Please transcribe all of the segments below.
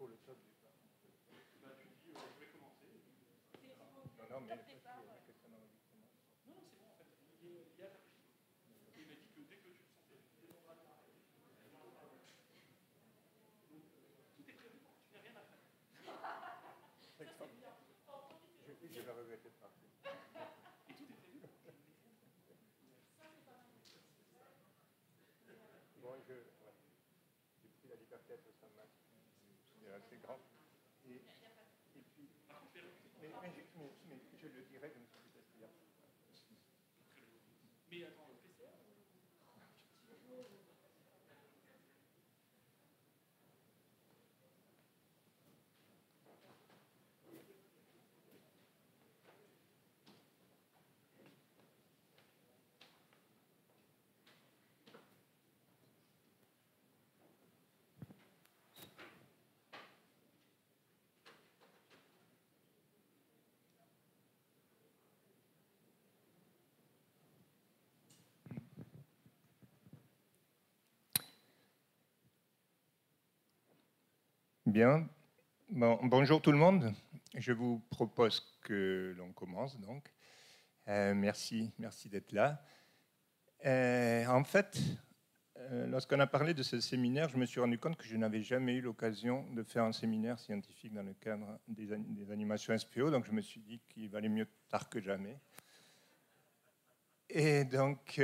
faut le top du temps. Bah, tu dis, je vais commencer. Non, mais parce qu'il y a une question d'enregistrement. Non, c'est bon, en fait. Il y a la régie. Il m'a dit que dès que tu le sentais, tu démarras le pareil. Tout est prévu, tu n'as rien à faire. Je vais regretter ça. Et tout est prévu. Bon, j'ai pris la liberté de ça masque. C'est assez grand. Et puis, mais je le dirais, je me suis testé hier. Mais attends, le PCR Bien. Bon, bonjour tout le monde. Je vous propose que l'on commence donc. Merci d'être là. En fait, lorsqu'on a parlé de ce séminaire, je me suis rendu compte que je n'avais jamais eu l'occasion de faire un séminaire scientifique dans le cadre des animations SPO, donc je me suis dit qu'il valait mieux tard que jamais. Et donc,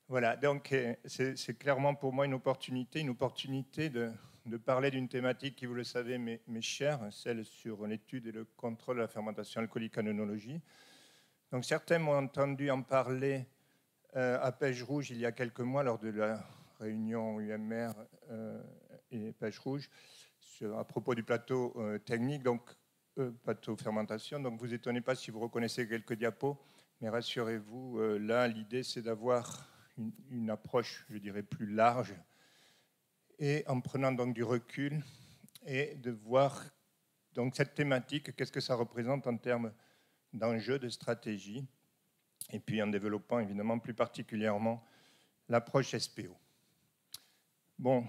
voilà, donc c'est clairement pour moi une opportunité de parler d'une thématique qui, vous le savez, m'est chère, celle sur l'étude et le contrôle de la fermentation alcoolique en œnologie. Donc certains m'ont entendu en parler à Pêche Rouge il y a quelques mois lors de la réunion UMR et Pêche Rouge à propos du plateau technique, donc plateau fermentation. Donc vous étonnez pas si vous reconnaissez quelques diapos, mais rassurez-vous, là l'idée c'est d'avoir une approche, je dirais, plus large et en prenant donc du recul et de voir donc cette thématique, qu'est-ce que ça représente en termes d'enjeux, de stratégie, et puis en développant évidemment plus particulièrement l'approche SPO. Bon,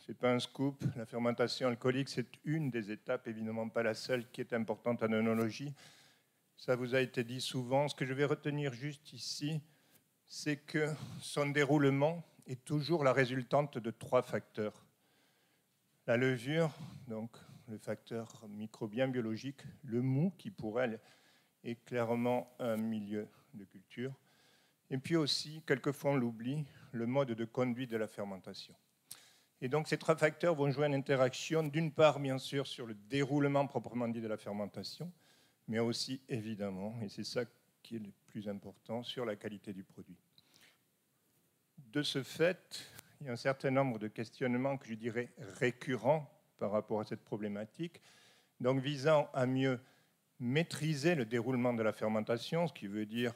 c'est pas un scoop, la fermentation alcoolique, c'est une des étapes, évidemment pas la seule, qui est importante en œnologie. Ça vous a été dit souvent. Ce que je vais retenir juste ici, c'est que son déroulement est toujours la résultante de 3 facteurs. La levure, donc le facteur microbien biologique, le mou, qui pour elle est clairement un milieu de culture, et puis aussi, quelquefois on l'oublie, le mode de conduite de la fermentation. Et donc ces 3 facteurs vont jouer une interaction, d'une part bien sûr sur le déroulement proprement dit de la fermentation, mais aussi évidemment, et c'est ça qui est le plus important, sur la qualité du produit. De ce fait, il y a un certain nombre de questionnements que je dirais récurrents par rapport à cette problématique, donc visant à mieux maîtriser le déroulement de la fermentation, ce qui veut dire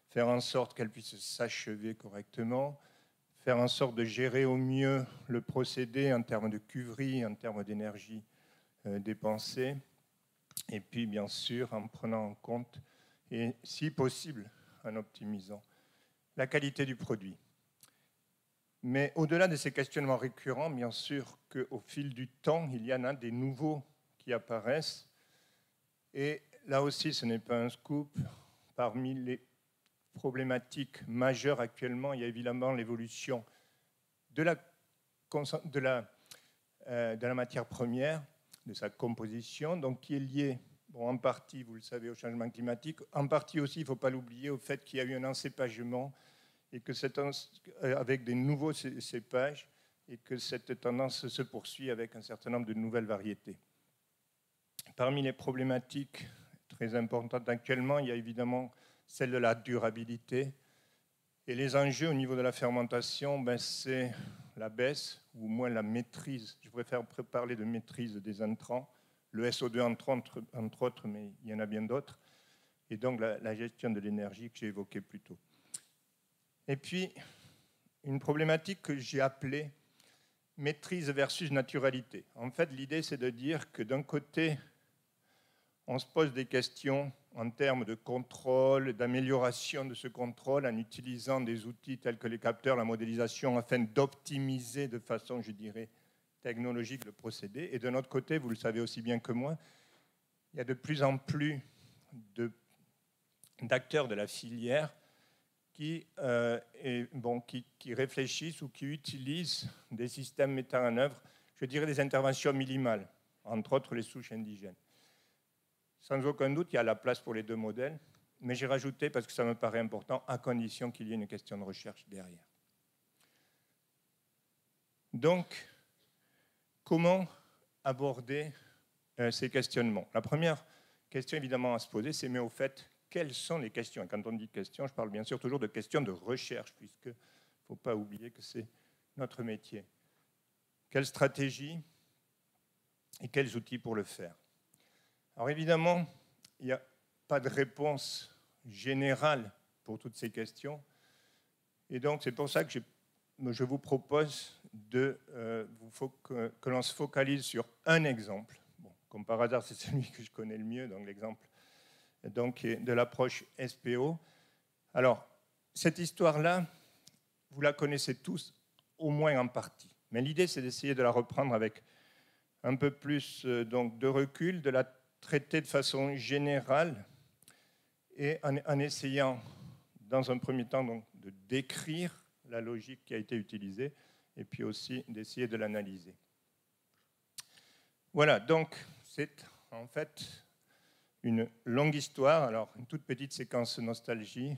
faire en sorte qu'elle puisse s'achever correctement, faire en sorte de gérer au mieux le procédé en termes de cuverie, en termes d'énergie dépensée, et puis bien sûr en prenant en compte, et si possible en optimisant, la qualité du produit. Mais au-delà de ces questionnements récurrents, bien sûr qu'au fil du temps, il y en a des nouveaux qui apparaissent. Et là aussi, ce n'est pas un scoop. Parmi les problématiques majeures actuellement, il y a évidemment l'évolution de la matière première, de sa composition, donc qui est liée en partie, vous le savez, au changement climatique, en partie aussi, il ne faut pas l'oublier, au fait qu'il y a eu un encépagement et que avec des nouveaux cépages, et que cette tendance se poursuit avec un certain nombre de nouvelles variétés. Parmi les problématiques très importantes actuellement, il y a évidemment celle de la durabilité. Et les enjeux au niveau de la fermentation, c'est la baisse, ou au moins la maîtrise. Je préfère parler de maîtrise des intrants, le SO2 entre autres, mais il y en a bien d'autres. Et donc la gestion de l'énergie que j'ai évoquée plus tôt. Et puis, une problématique que j'ai appelée maîtrise versus naturalité. En fait, l'idée, c'est de dire que d'un côté, on se pose des questions en termes de contrôle, d'amélioration de ce contrôle en utilisant des outils tels que les capteurs, la modélisation, afin d'optimiser de façon, je dirais, technologique, le procédé. Et de notre côté, vous le savez aussi bien que moi, il y a de plus en plus d'acteurs de la filière qui réfléchissent ou qui utilisent des systèmes mettant en œuvre, je dirais, des interventions minimales, entre autres les souches indigènes. Sans aucun doute, il y a la place pour les deux modèles, mais j'ai rajouté, parce que ça me paraît important, à condition qu'il y ait une question de recherche derrière. Donc, comment aborder ces questionnements? La première question, évidemment, à se poser, c'est, mais au fait, quelles sont les questions? Et quand on dit questions, je parle bien sûr toujours de questions de recherche, puisqu'il ne faut pas oublier que c'est notre métier. Quelle stratégie et quels outils pour le faire? Alors évidemment, il n'y a pas de réponse générale pour toutes ces questions. Et donc, c'est pour ça que je vous propose que l'on se focalise sur un exemple. Bon, comme par hasard, c'est celui que je connais le mieux, donc l'exemple de l'approche SPO. Alors, cette histoire-là, vous la connaissez tous, au moins en partie. Mais l'idée, c'est d'essayer de la reprendre avec un peu plus de recul, de la traiter de façon générale et en essayant, dans un premier temps, donc, de décrire la logique qui a été utilisée et puis aussi d'essayer de l'analyser. Voilà, donc c'est en fait une longue histoire. Alors, une toute petite séquence nostalgie.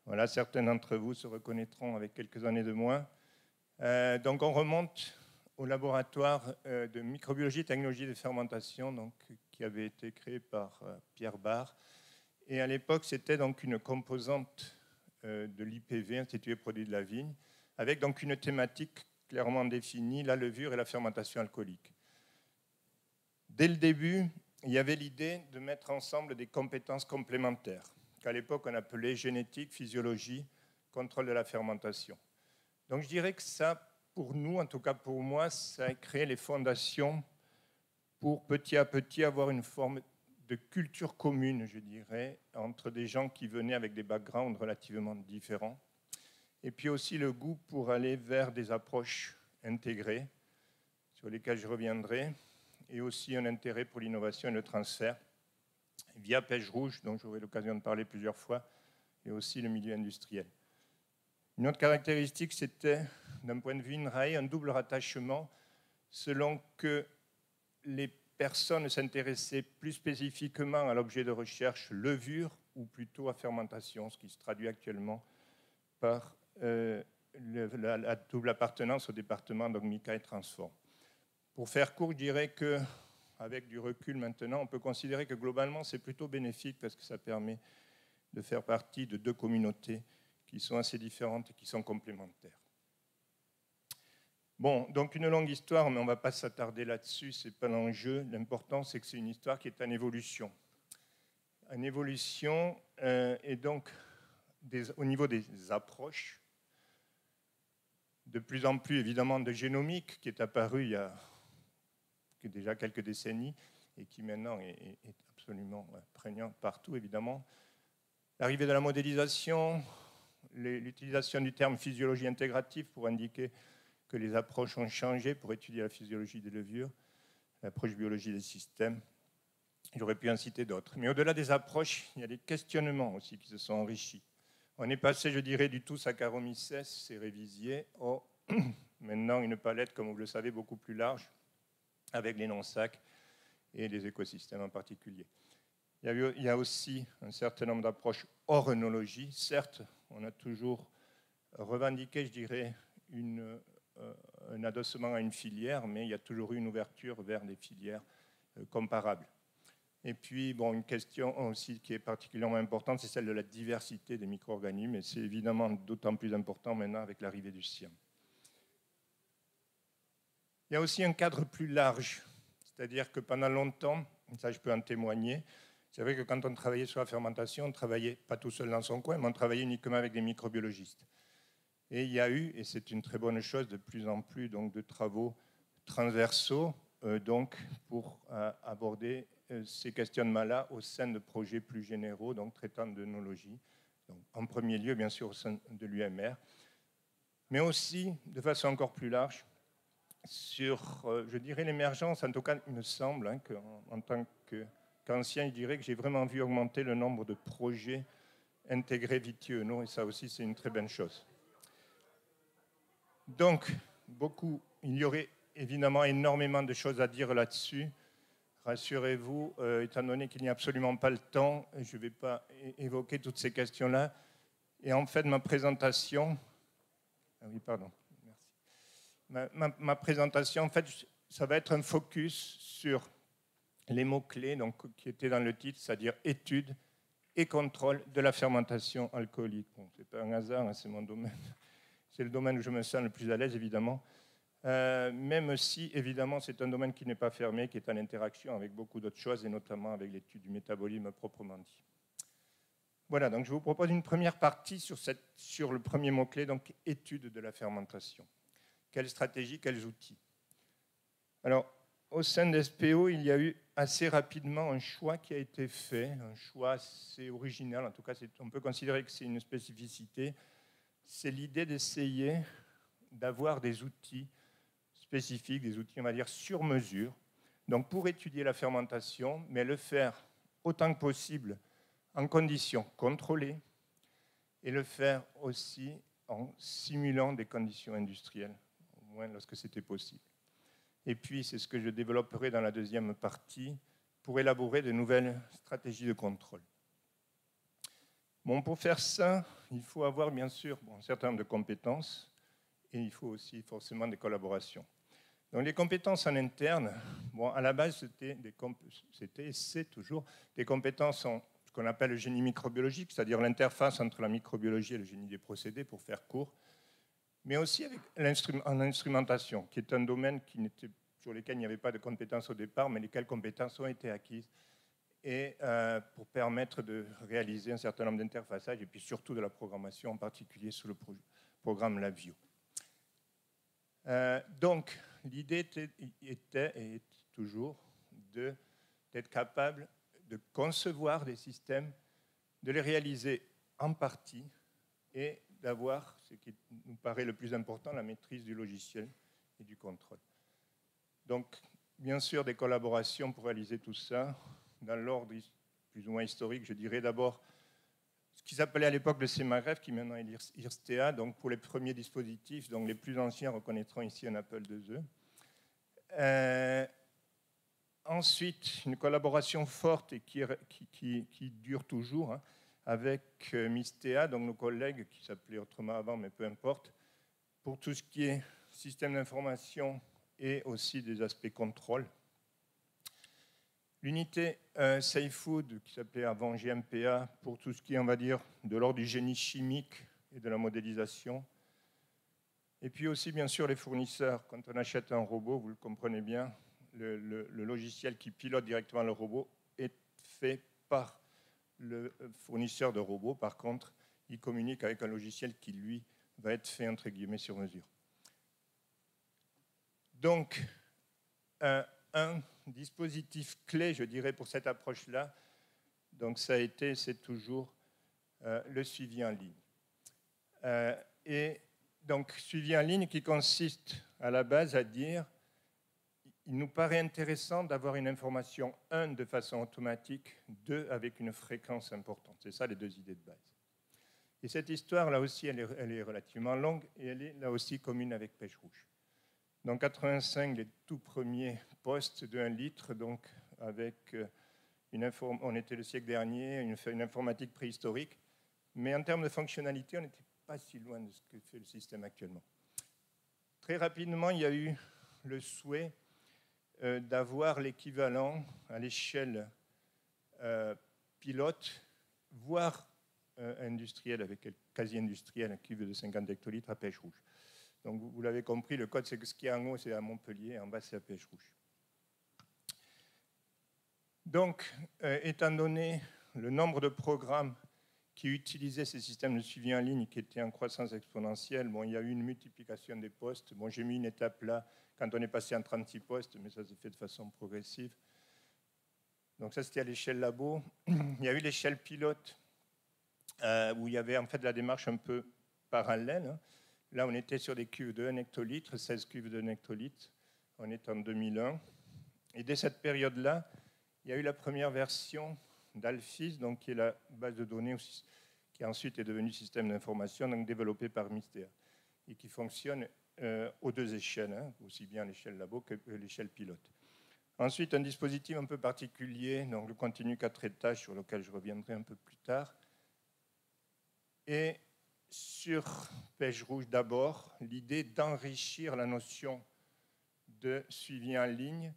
Voilà, certains d'entre vous se reconnaîtront avec quelques années de moins. Donc, on remonte au laboratoire de microbiologie et technologie de fermentation, donc, qui avait été créé par Pierre Barre. Et à l'époque, c'était donc une composante de l'IPV, Institut des produits de la vigne, avec donc une thématique clairement définie, la levure et la fermentation alcoolique. Dès le début, il y avait l'idée de mettre ensemble des compétences complémentaires, qu'à l'époque on appelait génétique, physiologie, contrôle de la fermentation. Donc je dirais que ça, pour nous, en tout cas pour moi, ça a créé les fondations pour petit à petit avoir une forme de culture commune, je dirais, entre des gens qui venaient avec des backgrounds relativement différents, et puis aussi le goût pour aller vers des approches intégrées, sur lesquelles je reviendrai, et aussi un intérêt pour l'innovation et le transfert, via Pêche Rouge, dont j'aurai l'occasion de parler plusieurs fois, et aussi le milieu industriel. Une autre caractéristique, c'était, d'un point de vue INRAE, un double rattachement, selon que les personnes s'intéressaient plus spécifiquement à l'objet de recherche levure ou plutôt à fermentation, ce qui se traduit actuellement par la double appartenance au département d'Ogmica et Transform. Pour faire court, je dirais qu'avec du recul maintenant, on peut considérer que globalement, c'est plutôt bénéfique parce que ça permet de faire partie de deux communautés qui sont assez différentes et qui sont complémentaires. Bon, donc une longue histoire, mais on ne va pas s'attarder là-dessus, ce n'est pas l'enjeu. L'important, c'est que c'est une histoire qui est en évolution. En évolution, et donc au niveau des approches, de plus en plus évidemment de génomique, qui est apparu il y a déjà quelques décennies et qui maintenant est absolument prégnant partout évidemment. L'arrivée de la modélisation, l'utilisation du terme physiologie intégrative pour indiquer que les approches ont changé pour étudier la physiologie des levures, l'approche biologie des systèmes. J'aurais pu en citer d'autres. Mais au-delà des approches, il y a des questionnements aussi qui se sont enrichis. On est passé, je dirais, du tout Saccharomyces cerevisiae au maintenant une palette, comme vous le savez, beaucoup plus large, avec les non-sacs et les écosystèmes en particulier. Il y a aussi un certain nombre d'approches hors œnologie. Certes, on a toujours revendiqué, je dirais, un adossement à une filière, mais il y a toujours eu une ouverture vers des filières comparables. Et puis, bon, une question aussi qui est particulièrement importante, c'est celle de la diversité des micro-organismes, et c'est évidemment d'autant plus important maintenant avec l'arrivée du SIAM. Il y a aussi un cadre plus large, c'est-à-dire que pendant longtemps, ça je peux en témoigner, c'est vrai que quand on travaillait sur la fermentation, on ne travaillait pas tout seul dans son coin, mais on travaillait uniquement avec des microbiologistes. Et il y a eu, et c'est une très bonne chose, de plus en plus donc, de travaux transversaux donc, pour aborder ces questionnements-là au sein de projets plus généraux, donc traitant d'œnologie, en premier lieu, bien sûr, au sein de l'UMR, mais aussi, de façon encore plus large, sur, je dirais, l'émergence, en tout cas, il me semble, hein, en tant qu'ancien, je dirais que j'ai vraiment vu augmenter le nombre de projets intégrés Vitti-Euno, et ça aussi, c'est une très bonne chose. Donc, il y aurait évidemment énormément de choses à dire là-dessus. Rassurez-vous, étant donné qu'il n'y a absolument pas le temps, je ne vais pas évoquer toutes ces questions-là. Et en fait, ma présentation... Ah oui, pardon. Merci. Ma présentation, en fait, ça va être un focus sur les mots-clés qui étaient dans le titre, c'est-à-dire étude et contrôle de la fermentation alcoolique. Bon, ce n'est pas un hasard, hein, c'est mon domaine. C'est le domaine où je me sens le plus à l'aise, évidemment. Même si, évidemment, c'est un domaine qui n'est pas fermé, qui est en interaction avec beaucoup d'autres choses, et notamment avec l'étude du métabolisme proprement dit. Voilà, donc je vous propose une première partie sur le premier mot-clé, donc étude de la fermentation. Quelles stratégies, quels outils? Alors, au sein d'SPO, il y a eu assez rapidement un choix qui a été fait, un choix assez original, en tout cas, on peut considérer que c'est une spécificité. C'est l'idée d'essayer d'avoir des outils spécifiques, des outils, on va dire, sur mesure, donc pour étudier la fermentation, mais le faire autant que possible en conditions contrôlées et le faire aussi en simulant des conditions industrielles, au moins lorsque c'était possible. Et puis, c'est ce que je développerai dans la deuxième partie pour élaborer de nouvelles stratégies de contrôle. Bon, pour faire ça, il faut avoir bien sûr un certain nombre de compétences et il faut aussi forcément des collaborations. Donc les compétences en interne, bon, à la base, c'est toujours des compétences en ce qu'on appelle le génie microbiologique, c'est-à-dire l'interface entre la microbiologie et le génie des procédés, pour faire court, mais aussi en instrumentation, qui est un domaine sur lequel il n'y avait pas de compétences au départ, mais lesquelles compétences ont été acquises, et pour permettre de réaliser un certain nombre d'interfaçages, et puis surtout de la programmation, en particulier sous le programme Labview. Donc, l'idée était et est toujours d'être capable de concevoir des systèmes, de les réaliser en partie et d'avoir, ce qui nous paraît le plus important, la maîtrise du logiciel et du contrôle. Donc, bien sûr, des collaborations pour réaliser tout ça. Dans l'ordre plus ou moins historique, je dirais d'abord ce qui s'appelait à l'époque le CMAREF, qui maintenant est l'IRSTEA, donc pour les premiers dispositifs, donc les plus anciens reconnaîtront ici un Apple IIe. Ensuite, une collaboration forte et qui dure toujours, hein, avec MISTEA, donc nos collègues qui s'appelaient autrement avant, mais peu importe, pour tout ce qui est système d'information et aussi des aspects contrôle. L'unité Safe Food, qui s'appelait avant GMPA, pour tout ce qui est, on va dire, de l'ordre du génie chimique et de la modélisation. Et puis aussi, bien sûr, les fournisseurs. Quand on achète un robot, vous le comprenez bien, le logiciel qui pilote directement le robot est fait par le fournisseur de robots. Par contre, il communique avec un logiciel qui, lui, va être fait, entre guillemets, sur mesure. Donc, un dispositif clé, je dirais, pour cette approche-là, donc c'est toujours le suivi en ligne. Et donc, suivi en ligne qui consiste à la base à dire, il nous paraît intéressant d'avoir une information, 1, de façon automatique, 2, avec une fréquence importante. C'est ça les deux idées de base. Et cette histoire, là aussi, elle est relativement longue et elle est là aussi commune avec Pêche Rouge. Dans 85, les tout premiers postes de 1 litre, donc avec on était le siècle dernier, une informatique préhistorique, mais en termes de fonctionnalité, on n'était pas si loin de ce que fait le système actuellement. Très rapidement, il y a eu le souhait d'avoir l'équivalent à l'échelle pilote, voire industrielle, avec quasi industrielle, un cuve de 50 hectolitres à Pêche Rouge. Donc vous l'avez compris, le code, c'est que ce qui est en haut, c'est à Montpellier, en bas, c'est à Pêche Rouge. Donc, étant donné le nombre de programmes qui utilisaient ces systèmes de suivi en ligne qui étaient en croissance exponentielle, bon, il y a eu une multiplication des postes. Bon, j'ai mis une étape là, quand on est passé en 36 postes, mais ça s'est fait de façon progressive. Donc ça, c'était à l'échelle labo. Il y a eu l'échelle pilote, où il y avait en fait la démarche un peu parallèle, hein, Là, on était sur des cuves de 1 hectolitre, 16 cuves de 1 hectolitre. On est en 2001. Et dès cette période-là, il y a eu la première version d'Alphys, donc qui est la base de données qui ensuite est devenue système d'information, donc développé par Mystère, et qui fonctionne aux deux échelles, hein, aussi bien à l'échelle labo que à l'échelle pilote. Ensuite, un dispositif un peu particulier, donc le continu 4 étages, sur lequel je reviendrai un peu plus tard. Et sur Pêche Rouge d'abord, l'idée d'enrichir la notion de suivi en ligne,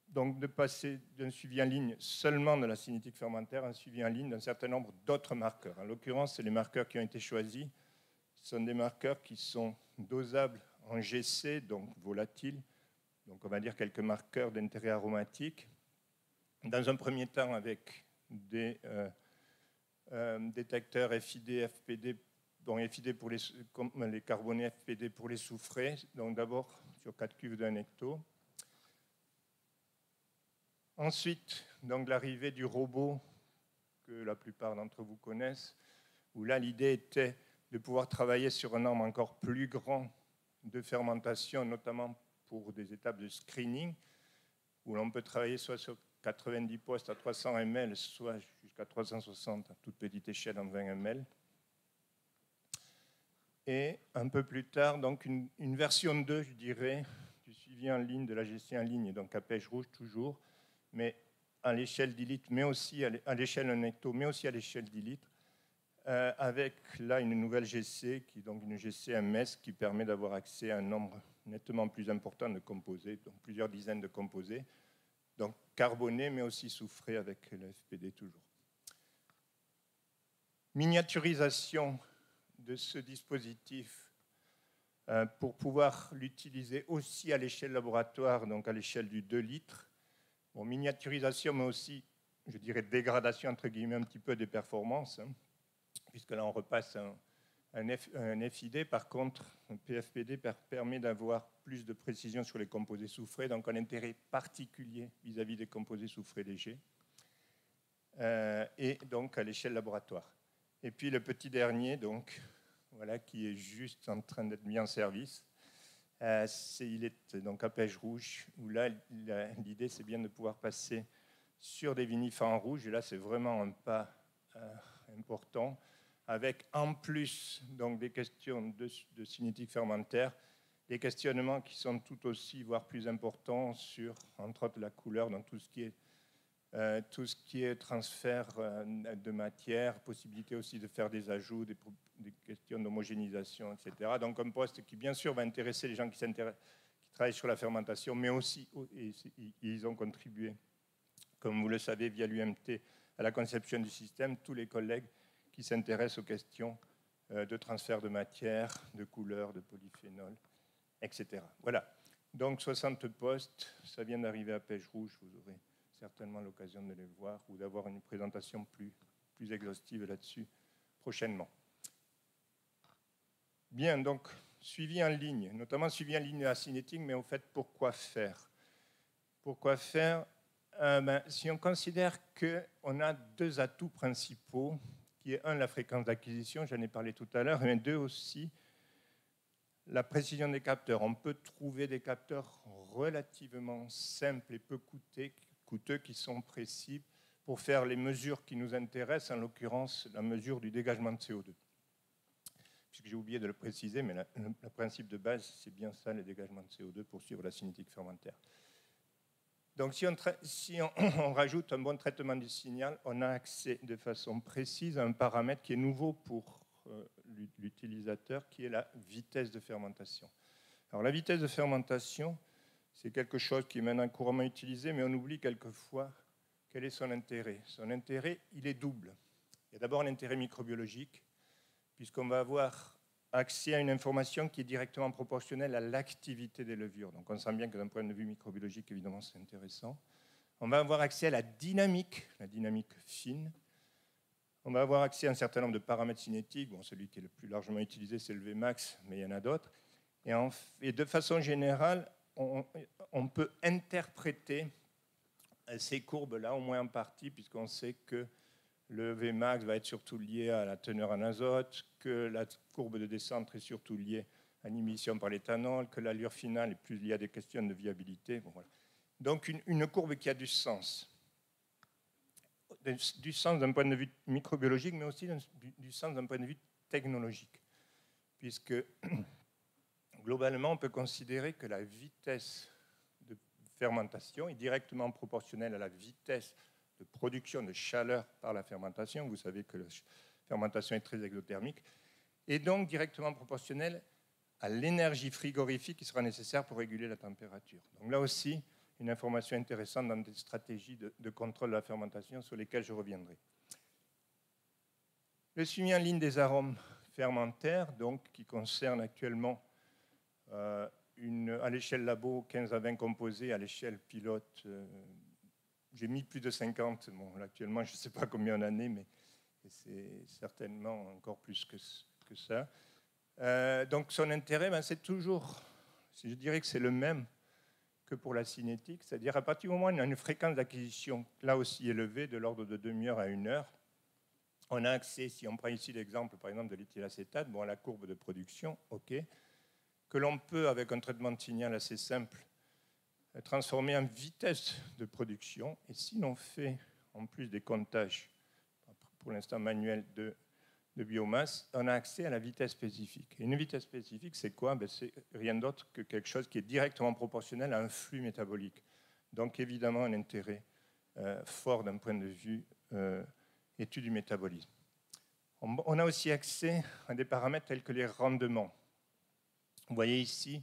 donc de passer d'un suivi en ligne seulement de la cinétique fermentaire à un suivi en ligne d'un certain nombre d'autres marqueurs. En l'occurrence, c'est les marqueurs qui ont été choisis. Ce sont des marqueurs qui sont dosables en GC, donc volatiles, donc on va dire quelques marqueurs d'intérêt aromatique. Dans un premier temps, avec des détecteurs FID, FPD, bon, FID pour les carbonés, FPD pour les soufrés, donc d'abord sur 4 cuves d'un hecto. Ensuite, donc l'arrivée du robot, que la plupart d'entre vous connaissent, où là l'idée était de pouvoir travailler sur un nombre encore plus grand de fermentation, notamment pour des étapes de screening, où l'on peut travailler soit sur 90 postes à 300 ml, soit jusqu'à 360 à toute petite échelle en 20 ml. Et un peu plus tard, donc une version 2, je dirais, du suivi en ligne, de la gestion en ligne, donc à Pêche Rouge toujours, mais à l'échelle 10 litres, mais aussi à l'échelle 1 hecto, mais aussi à l'échelle 10 litres, avec là une nouvelle GC, qui est donc une GC MS, qui permet d'avoir accès à un nombre nettement plus important de composés, donc plusieurs dizaines de composés, donc carbonés, mais aussi soufrés avec le FPD toujours. Miniaturisation de ce dispositif pour pouvoir l'utiliser aussi à l'échelle laboratoire, donc à l'échelle du 2 litres. Bon, miniaturisation, mais aussi, je dirais, dégradation, entre guillemets, un petit peu des performances, hein, puisque là, on repasse un FID. Par contre, un PFPD permet d'avoir plus de précision sur les composés soufrés, donc un intérêt particulier vis-à-vis des composés soufrés légers, et donc à l'échelle laboratoire. Et puis le petit dernier, donc, voilà, qui est juste en train d'être mis en service, il est donc à Pêche Rouge, où là, l'idée, c'est bien de pouvoir passer sur des vinifs en rouge, et là, c'est vraiment un pas important, avec en plus donc, des questions de cinétique fermentaire, des questionnements qui sont tout aussi, voire plus importants sur, entre autres, la couleur, dans tout ce qui est transfert de matière, possibilité aussi de faire des ajouts, des questions d'homogénéisation, etc. Donc un poste qui, bien sûr, va intéresser les gens qui travaillent sur la fermentation, mais aussi, et ils ont contribué, comme vous le savez, via l'UMT, à la conception du système, tous les collègues qui s'intéressent aux questions de transfert de matière, de couleur, de polyphénol, etc. Voilà. Donc 60 postes, ça vient d'arriver à Pêche Rouge, vous aurez certainement l'occasion de les voir ou d'avoir une présentation plus exhaustive là-dessus prochainement. Bien, donc, suivi en ligne, notamment suivi en ligne de la cinétique, mais au fait, pourquoi faire? Pourquoi faire? Si on considère qu'on a deux atouts principaux, qui est un, la fréquence d'acquisition, j'en ai parlé tout à l'heure, et deux aussi, la précision des capteurs. On peut trouver des capteurs relativement simples et peu coûteux qui sont précis pour faire les mesures qui nous intéressent, en l'occurrence la mesure du dégagement de CO2. Puisque j'ai oublié de le préciser, mais le principe de base, c'est bien ça, le dégagement de CO2 pour suivre la cinétique fermentaire. Donc si on rajoute un bon traitement du signal, on a accès de façon précise à un paramètre qui est nouveau pour l'utilisateur, qui est la vitesse de fermentation. Alors la vitesse de fermentation, c'est quelque chose qui est maintenant couramment utilisé, mais on oublie quelquefois quel est son intérêt. Son intérêt, il est double. Il y a d'abord l'intérêt microbiologique, puisqu'on va avoir accès à une information qui est directement proportionnelle à l'activité des levures. Donc on sent bien que d'un point de vue microbiologique, évidemment, c'est intéressant. On va avoir accès à la dynamique fine. On va avoir accès à un certain nombre de paramètres cinétiques. Bon, celui qui est le plus largement utilisé, c'est le Vmax, mais il y en a d'autres. Et de façon générale, on peut interpréter ces courbes-là, au moins en partie, puisqu'on sait que le Vmax va être surtout lié à la teneur en azote, que la courbe de descente est surtout liée à l'émission par l'éthanol, que l'allure finale est plus liée à des questions de viabilité. Bon, voilà. Donc une courbe qui a du sens d'un point de vue microbiologique, mais aussi du sens d'un point de vue technologique, puisque globalement, on peut considérer que la vitesse de fermentation est directement proportionnelle à la vitesse de production de chaleur par la fermentation. Vous savez que la fermentation est très exothermique, et donc directement proportionnelle à l'énergie frigorifique qui sera nécessaire pour réguler la température. Donc là aussi, une information intéressante dans des stratégies de contrôle de la fermentation sur lesquelles je reviendrai. Le suivi en ligne des arômes fermentaires, donc, qui concerne actuellement à l'échelle labo 15 à 20 composés, à l'échelle pilote, j'ai mis plus de 50. Bon, là, actuellement, je ne sais pas combien en année, mais c'est certainement encore plus que ça. Donc son intérêt, c'est toujours, je dirais que c'est le même que pour la cinétique, c'est-à-dire à partir du moment où on a une fréquence d'acquisition là aussi élevée, de l'ordre de demi-heure à 1 heure, on a accès, si on prend ici l'exemple par exemple de l'éthylacétate, bon, à la courbe de production, ok, que l'on peut, avec un traitement de signal assez simple, transformer en vitesse de production. Et si l'on fait en plus des comptages, pour l'instant manuels, de biomasse, on a accès à la vitesse spécifique. Et une vitesse spécifique, c'est quoi? C'est rien d'autre que quelque chose qui est directement proportionnel à un flux métabolique. Donc évidemment un intérêt fort d'un point de vue étude du métabolisme. On a aussi accès à des paramètres tels que les rendements. Vous voyez ici,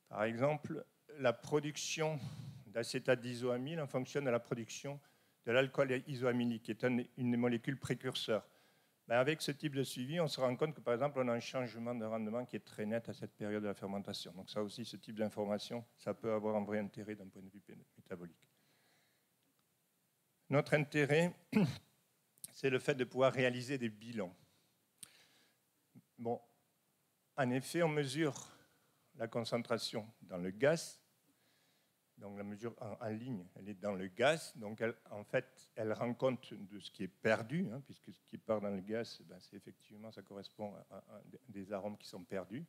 par exemple, la production d'acétate d'isoamyle en fonction de la production de l'alcool isoamylique, qui est une des molécules précurseurs. Avec ce type de suivi, on se rend compte que, par exemple, on a un changement de rendement qui est très net à cette période de la fermentation. Donc ça aussi, ce type d'information, ça peut avoir un vrai intérêt d'un point de vue métabolique. Notre intérêt, c'est le fait de pouvoir réaliser des bilans. Bon, en effet, on mesure la concentration dans le gaz. Donc la mesure en ligne, elle est dans le gaz. Donc en fait, elle rend compte de ce qui est perdu, puisque ce qui part dans le gaz, c'est effectivement, ça correspond à des arômes qui sont perdus.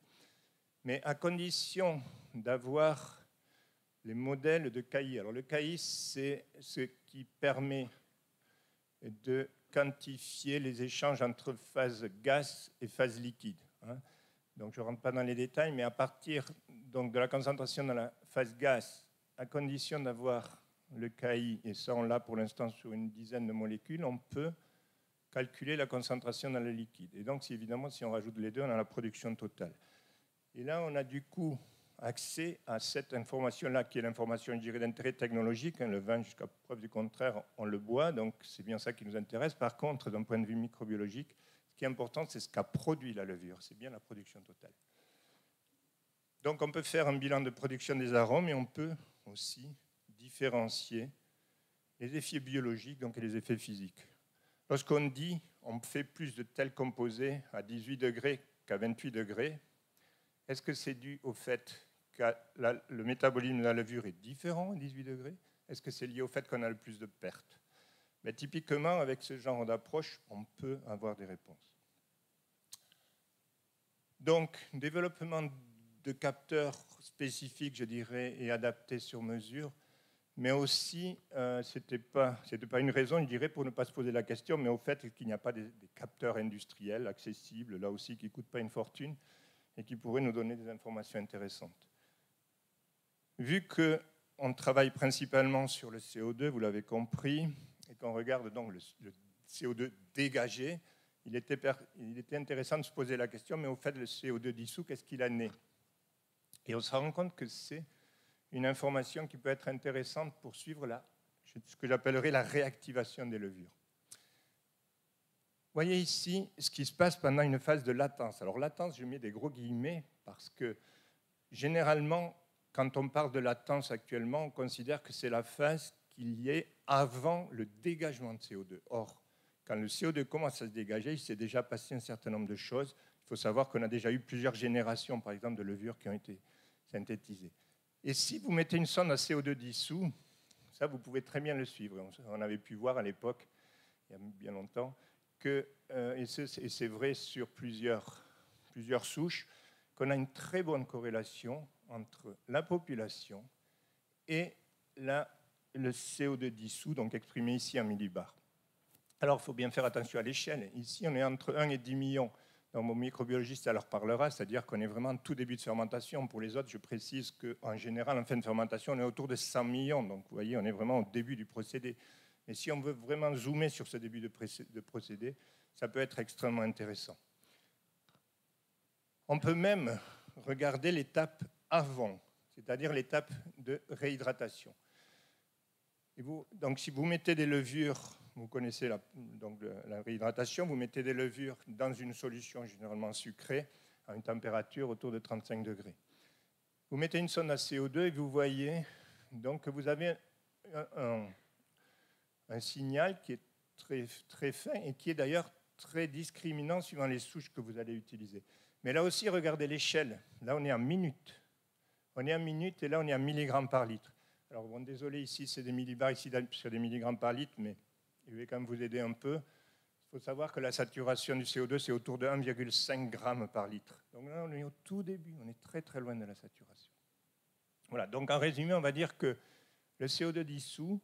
Mais à condition d'avoir les modèles de KI. Alors le KI, c'est ce qui permet de quantifier les échanges entre phase gaz et phase liquide. Donc je ne rentre pas dans les détails, mais à partir donc, de la concentration dans la phase gaz, à condition d'avoir le KI, et ça on l'a pour l'instant sur une dizaine de molécules, on peut calculer la concentration dans le liquide. Et donc évidemment, si on rajoute les deux, on a la production totale. Et là, on a du coup accès à cette information-là, qui est l'information, je dirais, d'intérêt technologique. Le vin, jusqu'à preuve du contraire, on le boit, donc c'est bien ça qui nous intéresse. Par contre, d'un point de vue microbiologique, ce qui est important, c'est ce qu'a produit la levure, c'est bien la production totale. Donc on peut faire un bilan de production des arômes et on peut aussi différencier les effets biologiques donc, et les effets physiques. Lorsqu'on dit on fait plus de tels composés à 18 degrés qu'à 28 degrés, est-ce que c'est dû au fait que le métabolisme de la levure est différent à 18 degrés? Est-ce que c'est lié au fait qu'on a le plus de pertes? Mais typiquement, avec ce genre d'approche, on peut avoir des réponses. Donc, développement de capteurs spécifiques, je dirais, et adaptés sur mesure, mais aussi, ce n'était pas une raison, je dirais, pour ne pas se poser la question, mais au fait qu'il n'y a pas des capteurs industriels accessibles, là aussi, qui ne coûtent pas une fortune, et qui pourraient nous donner des informations intéressantes. Vu qu'on travaille principalement sur le CO2, vous l'avez compris, et qu'on regarde donc le CO2 dégagé, il était intéressant de se poser la question, mais au fait, le CO2 dissous, qu'est-ce qu'il en est? Et on se rend compte que c'est une information qui peut être intéressante pour suivre ce que j'appellerais la réactivation des levures. Vous voyez ici ce qui se passe pendant une phase de latence. Alors latence, je mets des gros guillemets parce que généralement, quand on parle de latence actuellement, on considère que c'est la phase qu'il y ait avant le dégagement de CO2. Or, quand le CO2 commence à se dégager, il s'est déjà passé un certain nombre de choses. Il faut savoir qu'on a déjà eu plusieurs générations, par exemple, de levures qui ont été synthétisées. Et si vous mettez une sonde à CO2 dissous, ça, vous pouvez très bien le suivre. On avait pu voir à l'époque, il y a bien longtemps, et c'est vrai sur plusieurs souches, qu'on a une très bonne corrélation entre la population et le CO2 dissous, donc exprimé ici en millibars. Alors, il faut bien faire attention à l'échelle. Ici, on est entre 1 et 10 millions. Donc, mon microbiologiste, ça leur parlera, c'est-à-dire qu'on est vraiment en tout début de fermentation. Pour les autres, je précise qu'en général, en fin de fermentation, on est autour de 100 millions. Donc, vous voyez, on est vraiment au début du procédé. Mais si on veut vraiment zoomer sur ce début de procédé, ça peut être extrêmement intéressant. On peut même regarder l'étape avant, c'est-à-dire l'étape de réhydratation. Donc, si vous mettez des levures, vous connaissez la réhydratation, vous mettez des levures dans une solution généralement sucrée à une température autour de 35 degrés. Vous mettez une sonde à CO2 et vous voyez donc que vous avez un signal qui est très, très fin et qui est d'ailleurs très discriminant suivant les souches que vous allez utiliser. Mais là aussi, regardez l'échelle. Là, on est en minutes. On est en minutes et là, on est en milligrammes par litre. Alors, bon, désolé, ici, c'est des millibars, ici, sur des milligrammes par litre, mais je vais quand même vous aider un peu. Il faut savoir que la saturation du CO2, c'est autour de 1,5 g par litre. Donc là, on est au tout début, on est très, très loin de la saturation. Voilà, donc en résumé, on va dire que le CO2 dissous,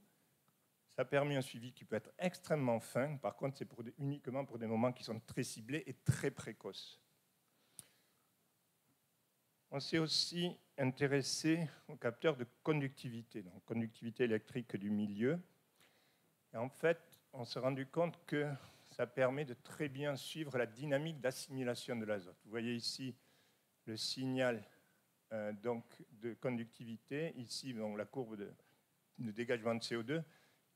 ça permet un suivi qui peut être extrêmement fin. Par contre, c'est uniquement pour des moments qui sont très ciblés et très précoces. On s'est aussi intéressé aux capteurs de conductivité, donc conductivité électrique du milieu. Et en fait, on s'est rendu compte que ça permet de très bien suivre la dynamique d'assimilation de l'azote. Vous voyez ici le signal donc, de conductivité, ici donc, la courbe de dégagement de CO2,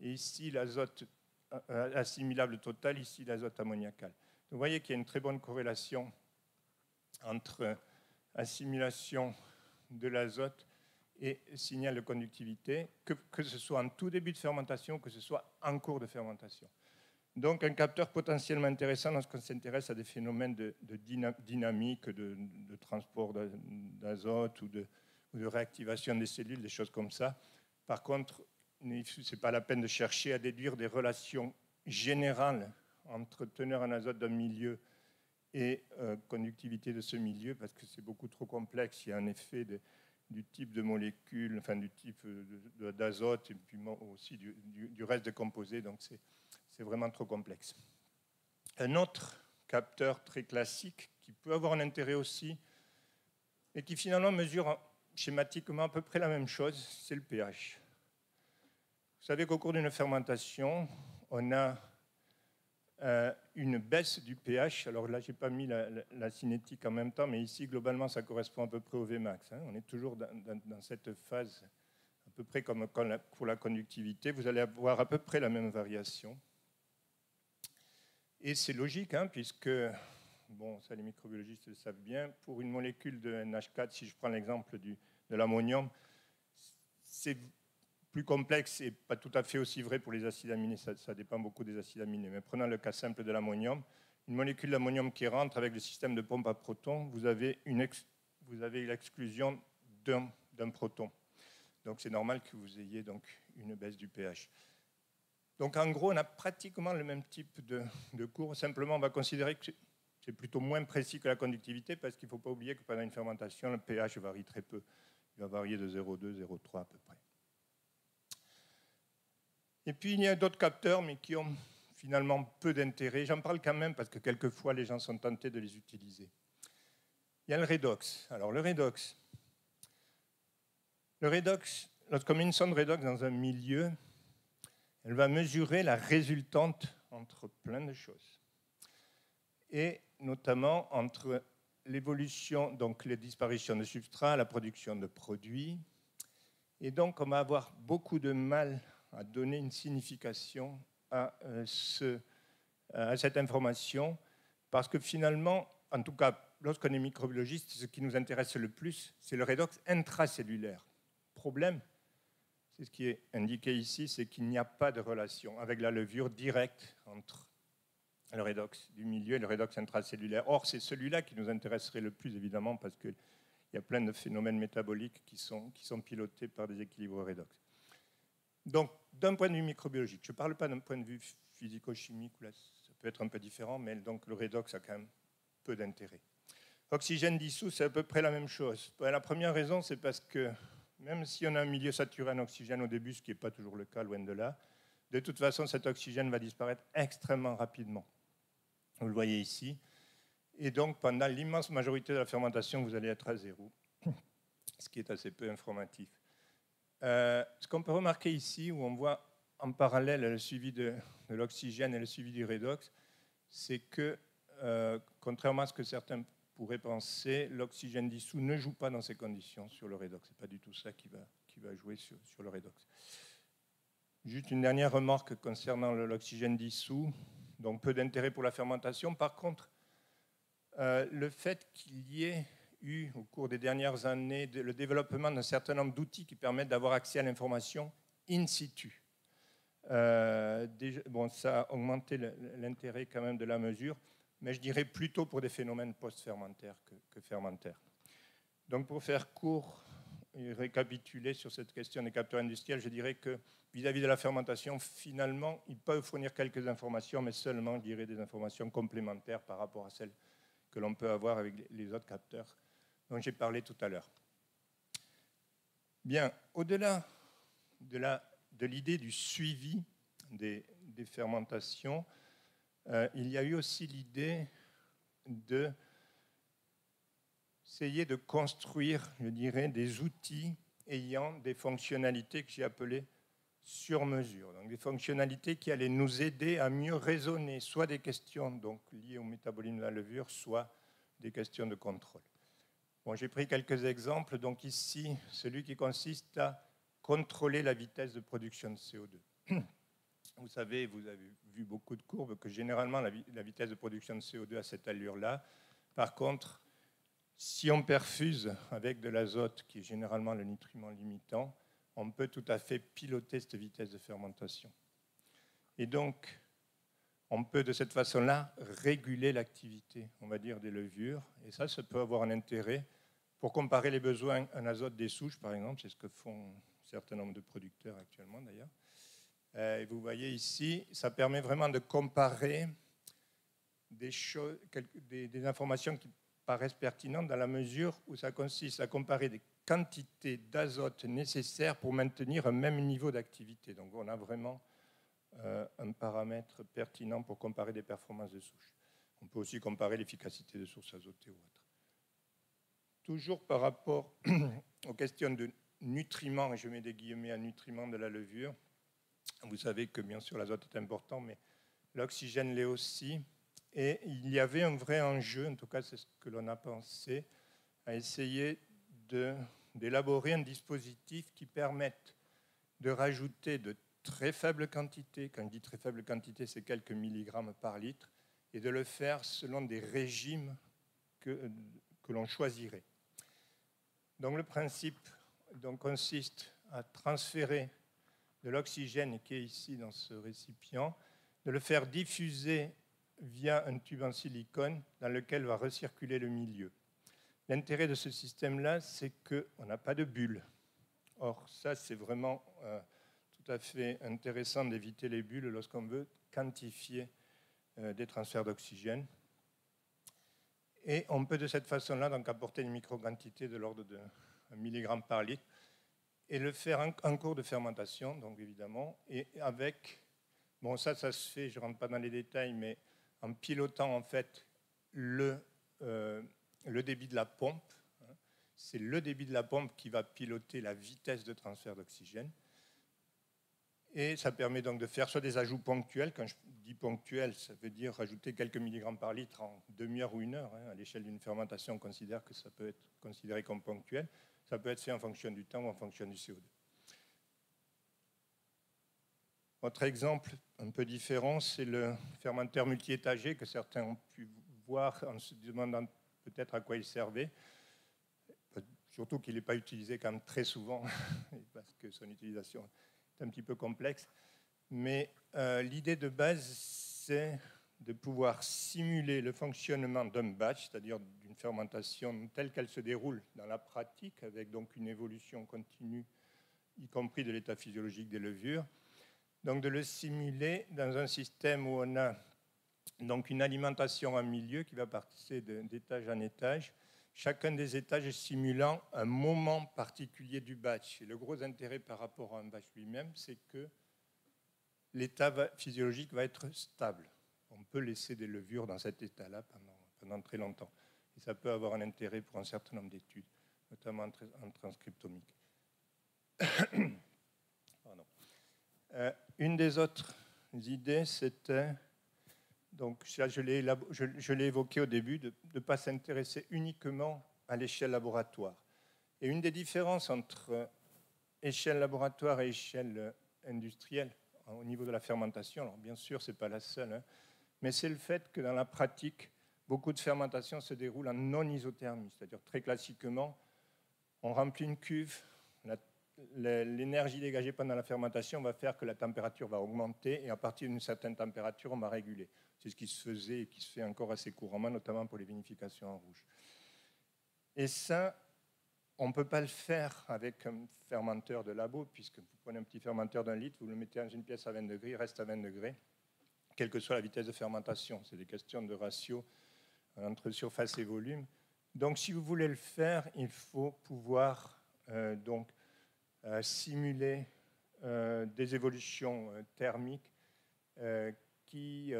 et ici l'azote assimilable total, ici l'azote ammoniacal. Vous voyez qu'il y a une très bonne corrélation entre assimilation de l'azote et signal de conductivité, que ce soit en tout début de fermentation, que ce soit en cours de fermentation. Donc un capteur potentiellement intéressant lorsqu'on s'intéresse à des phénomènes de dynamique, de transport d'azote ou de réactivation des cellules, des choses comme ça. Par contre, ce n'est pas la peine de chercher à déduire des relations générales entre teneur en azote d'un milieu et conductivité de ce milieu, parce que c'est beaucoup trop complexe. Il y a un effet du type de molécules, enfin du type d'azote, et puis aussi du reste des composés, donc c'est vraiment trop complexe. Un autre capteur très classique, qui peut avoir un intérêt aussi, et qui finalement mesure schématiquement à peu près la même chose, c'est le pH. Vous savez qu'au cours d'une fermentation, on a une baisse du pH. Alors là, je n'ai pas mis la cinétique en même temps, mais ici, globalement, ça correspond à peu près au Vmax. On est toujours dans cette phase, à peu près comme pour la conductivité. Vous allez avoir à peu près la même variation. Et c'est logique, puisque, bon, ça les microbiologistes le savent bien, pour une molécule de NH4, si je prends l'exemple de l'ammonium, c'est plus complexe et pas tout à fait aussi vrai pour les acides aminés, ça dépend beaucoup des acides aminés. Mais prenons le cas simple de l'ammonium. Une molécule d'ammonium qui rentre avec le système de pompe à protons, vous avez l'exclusion d'un proton. Donc c'est normal que vous ayez donc une baisse du pH. Donc en gros, on a pratiquement le même type de cours. Simplement, on va considérer que c'est plutôt moins précis que la conductivité parce qu'il ne faut pas oublier que pendant une fermentation, le pH varie très peu. Il va varier de 0,2, 0,3 à peu près. Et puis, il y a d'autres capteurs, mais qui ont finalement peu d'intérêt. J'en parle quand même parce que quelquefois, les gens sont tentés de les utiliser. Il y a le redox. Alors, le redox, lorsqu'on met une sonde redox dans un milieu, elle va mesurer la résultante entre plein de choses. Et notamment entre l'évolution, donc les disparitions de substrats, la production de produits. Et donc, on va avoir beaucoup de mal à donner une signification à cette information, parce que finalement, en tout cas, lorsqu'on est microbiologiste, ce qui nous intéresse le plus, c'est le redox intracellulaire. Problème, c'est ce qui est indiqué ici, c'est qu'il n'y a pas de relation avec la levure directe entre le redox du milieu et le redox intracellulaire. Or, c'est celui-là qui nous intéresserait le plus, évidemment, parce qu'il y a plein de phénomènes métaboliques qui sont pilotés par des équilibres redox. Donc, d'un point de vue microbiologique, je ne parle pas d'un point de vue physico-chimique, où là, ça peut être un peu différent, mais donc le redox a quand même peu d'intérêt. Oxygène dissous, c'est à peu près la même chose. La première raison, c'est parce que même si on a un milieu saturé en oxygène au début, ce qui n'est pas toujours le cas, loin de là, de toute façon, cet oxygène va disparaître extrêmement rapidement. Vous le voyez ici. Et donc, pendant l'immense majorité de la fermentation, vous allez être à zéro, ce qui est assez peu informatif. Ce qu'on peut remarquer ici, où on voit en parallèle le suivi de l'oxygène et le suivi du redox, c'est que, contrairement à ce que certains pourraient penser, l'oxygène dissous ne joue pas dans ces conditions sur le redox. Ce n'est pas du tout ça qui va jouer sur le redox. Juste une dernière remarque concernant l'oxygène dissous. Donc peu d'intérêt pour la fermentation. Par contre, le fait qu'il y ait eu, au cours des dernières années, le développement d'un certain nombre d'outils qui permettent d'avoir accès à l'information in situ. Bon, ça a augmenté l'intérêt quand même de la mesure, mais je dirais plutôt pour des phénomènes post-fermentaires que fermentaires. Donc pour faire court et récapituler sur cette question des capteurs industriels, je dirais que vis-à-vis de la fermentation, finalement, ils peuvent fournir quelques informations, mais seulement, je dirais, des informations complémentaires par rapport à celles que l'on peut avoir avec les autres capteurs dont j'ai parlé tout à l'heure. Bien, au-delà de l'idée du suivi des fermentations, il y a eu aussi l'idée d'essayer de construire, je dirais, des outils ayant des fonctionnalités que j'ai appelées sur mesure. Donc des fonctionnalités qui allaient nous aider à mieux raisonner, soit des questions donc, liées au métabolisme de la levure, soit des questions de contrôle. Bon, j'ai pris quelques exemples. Donc ici, celui qui consiste à contrôler la vitesse de production de CO2. Vous savez, vous avez vu beaucoup de courbes, que généralement la vitesse de production de CO2 a cette allure-là. Par contre, si on perfuse avec de l'azote, qui est généralement le nutriment limitant, on peut tout à fait piloter cette vitesse de fermentation. Et donc, on peut de cette façon-là réguler l'activité, on va dire, des levures. Et ça peut avoir un intérêt pour comparer les besoins en azote des souches, par exemple. C'est ce que font un certain nombre de producteurs actuellement, d'ailleurs. Et vous voyez ici, ça permet vraiment de comparer des informations qui paraissent pertinentes dans la mesure où ça consiste à comparer des quantités d'azote nécessaires pour maintenir un même niveau d'activité. Donc on a vraiment un paramètre pertinent pour comparer des performances de souche. On peut aussi comparer l'efficacité de sources azotées ou autres. Toujours par rapport aux questions de nutriments, et je mets des guillemets à nutriments de la levure, vous savez que bien sûr l'azote est important, mais l'oxygène l'est aussi. Et il y avait un vrai enjeu, en tout cas c'est ce que l'on a pensé, à essayer d'élaborer un dispositif qui permette de rajouter de très faibles quantités, quand je dis très faible quantité, c'est quelques milligrammes par litre, et de le faire selon des régimes que l'on choisirait. Donc le principe consiste à transférer de l'oxygène qui est ici dans ce récipient, de le faire diffuser via un tube en silicone dans lequel va recirculer le milieu. L'intérêt de ce système-là, c'est qu'on n'a pas de bulles. Or, ça, c'est vraiment tout à fait intéressant d'éviter les bulles lorsqu'on veut quantifier des transferts d'oxygène. Et on peut de cette façon-là donc apporter une micro-quantité de l'ordre de 1 mg par litre et le faire en cours de fermentation, donc évidemment, et avec, bon ça se fait, je ne rentre pas dans les détails, mais en pilotant en fait le débit de la pompe. C'est le débit de la pompe qui va piloter la vitesse de transfert d'oxygène. Et ça permet donc de faire soit des ajouts ponctuels. Quand je dis ponctuel, ça veut dire rajouter quelques milligrammes par litre en demi-heure ou une heure. À l'échelle d'une fermentation, on considère que ça peut être considéré comme ponctuel. Ça peut être fait en fonction du temps ou en fonction du CO2. Autre exemple un peu différent, c'est le fermenteur multi-étagé que certains ont pu voir en se demandant peut-être à quoi il servait. Surtout qu'il n'est pas utilisé quand même très souvent, parce que son utilisation est un petit peu complexe. Mais l'idée de base, c'est de pouvoir simuler le fonctionnement d'un batch, c'est-à-dire d'une fermentation telle qu'elle se déroule dans la pratique, avec donc une évolution continue y compris de l'état physiologique des levures. Donc de le simuler dans un système où on a donc une alimentation en milieu qui va passer d'étage en étage, chacun des étages simulant un moment particulier du batch. Et le gros intérêt par rapport à un batch lui-même, c'est que l'état physiologique va être stable. On peut laisser des levures dans cet état-là pendant très longtemps. Et ça peut avoir un intérêt pour un certain nombre d'études, notamment en transcriptomique. Une des autres idées, c'était, donc ça, je l'ai évoqué au début, de ne pas s'intéresser uniquement à l'échelle laboratoire. Et une des différences entre échelle laboratoire et échelle industrielle au niveau de la fermentation, alors bien sûr, ce n'est pas la seule, hein, mais c'est le fait que dans la pratique, beaucoup de fermentation se déroule en non-isothermie, c'est-à-dire très classiquement, on remplit une cuve, l'énergie dégagée pendant la fermentation va faire que la température va augmenter et à partir d'une certaine température, on va réguler. C'est ce qui se faisait et qui se fait encore assez couramment, notamment pour les vinifications en rouge. Et ça, on ne peut pas le faire avec un fermenteur de labo, puisque vous prenez un petit fermenteur d'1 litre, vous le mettez dans une pièce à 20 degrés, il reste à 20 degrés, quelle que soit la vitesse de fermentation. C'est des questions de ratio entre surface et volume. Donc, si vous voulez le faire, il faut pouvoir simuler des évolutions thermiques qui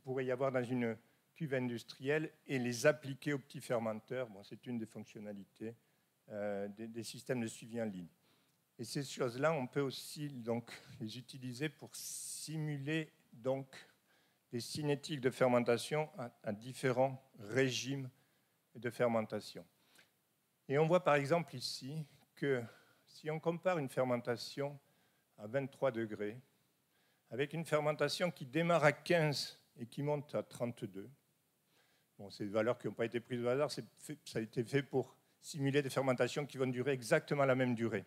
pourrait y avoir dans une cuve industrielle et les appliquer aux petits fermenteurs. Bon, c'est une des fonctionnalités des systèmes de suivi en ligne. Et ces choses-là, on peut aussi donc, les utiliser pour simuler donc, des cinétiques de fermentation à différents régimes de fermentation. Et on voit par exemple ici que si on compare une fermentation à 23 degrés avec une fermentation qui démarre à 15 et qui monte à 32. Bon, c'est des valeurs qui n'ont pas été prises au hasard, ça a été fait pour simuler des fermentations qui vont durer exactement la même durée.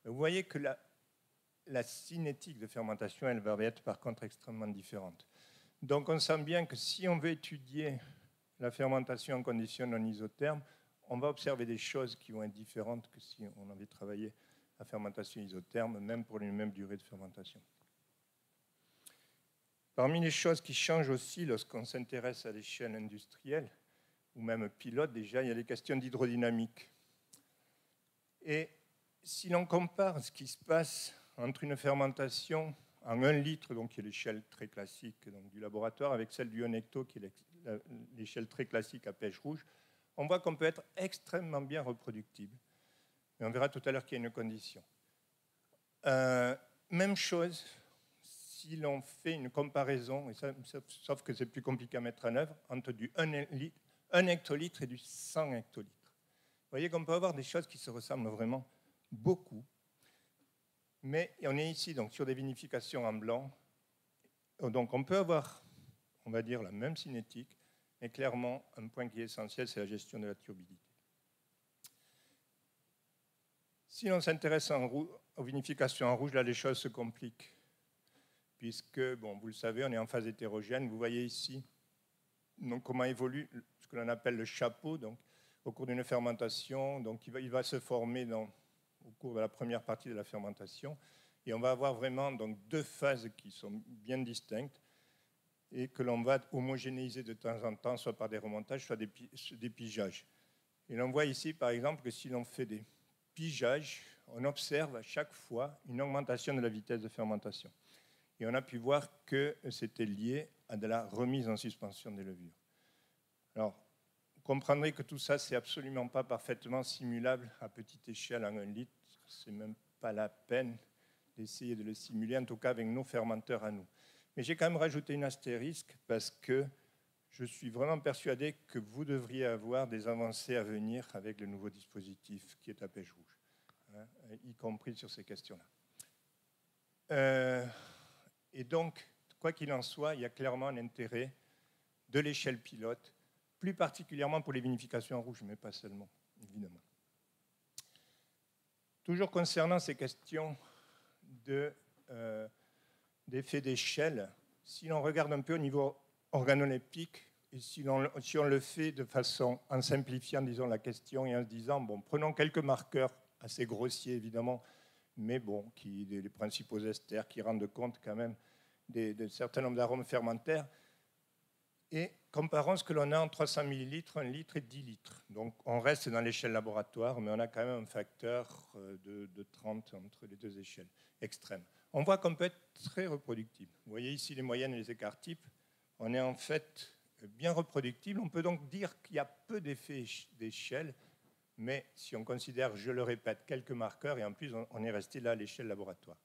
Vous voyez que la cinétique de fermentation, elle va être par contre extrêmement différente. Donc on sent bien que si on veut étudier la fermentation en conditions non isothermes, on va observer des choses qui vont être différentes que si on avait travaillé la fermentation isotherme, même pour une même durée de fermentation. Parmi les choses qui changent aussi lorsqu'on s'intéresse à l'échelle industrielle, ou même pilote, déjà, il y a les questions d'hydrodynamique. Et si l'on compare ce qui se passe entre une fermentation en 1 litre, donc qui est l'échelle très classique donc, du laboratoire, avec celle du 1 hecto, qui est l'échelle très classique à pêche rouge, on voit qu'on peut être extrêmement bien reproductible. Et on verra tout à l'heure qu'il y a une condition. Même chose si l'on fait une comparaison, et ça, sauf que c'est plus compliqué à mettre en œuvre, entre du 1 hectolitre et du 100 hectolitres. Vous voyez qu'on peut avoir des choses qui se ressemblent vraiment beaucoup. Mais on est ici donc, sur des vinifications en blanc. Donc on peut avoir, on va dire, la même cinétique, mais clairement, un point qui est essentiel, c'est la gestion de la turbidité. Si l'on s'intéresse aux vinifications en rouge, là, les choses se compliquent. Puisque, bon, vous le savez, on est en phase hétérogène. Vous voyez ici donc, comment évolue ce que l'on appelle le chapeau. Donc, au cours d'une fermentation, donc, il va se former au cours de la première partie de la fermentation. Et on va avoir vraiment donc, 2 phases qui sont bien distinctes et que l'on va homogénéiser de temps en temps, soit par des remontages, soit des pigeages. Et l'on voit ici, par exemple, que si l'on fait des pigeages, on observe à chaque fois une augmentation de la vitesse de fermentation. Et on a pu voir que c'était lié à de la remise en suspension des levures. Alors, vous comprendrez que tout ça, c'est absolument pas parfaitement simulable à petite échelle en 1 litre. C'est même pas la peine d'essayer de le simuler, en tout cas avec nos fermenteurs à nous. Mais j'ai quand même rajouté une astérisque parce que je suis vraiment persuadé que vous devriez avoir des avancées à venir avec le nouveau dispositif qui est à pêche rouge, hein, y compris sur ces questions-là. Et donc, quoi qu'il en soit, il y a clairement un intérêt de l'échelle pilote, plus particulièrement pour les vinifications en rouge, mais pas seulement, évidemment. Toujours concernant ces questions d'effet d'échelle, si l'on regarde un peu au niveau organoleptique, et si on le fait de façon, en simplifiant, disons, la question et en se disant, bon, prenons quelques marqueurs assez grossiers évidemment, mais bon, les principaux esters qui rendent compte quand même d'un certain nombre d'arômes fermentaires. Et comparons ce que l'on a en 300 ml, 1 litre et 10 litres. Donc on reste dans l'échelle laboratoire, mais on a quand même un facteur de 30 entre les deux échelles extrêmes. On voit qu'on peut être très reproductible. Vous voyez ici les moyennes et les écarts types. On est en fait bien reproductible. On peut donc dire qu'il y a peu d'effets d'échelle, mais si on considère, je le répète, quelques marqueurs, et en plus on est resté là à l'échelle laboratoire.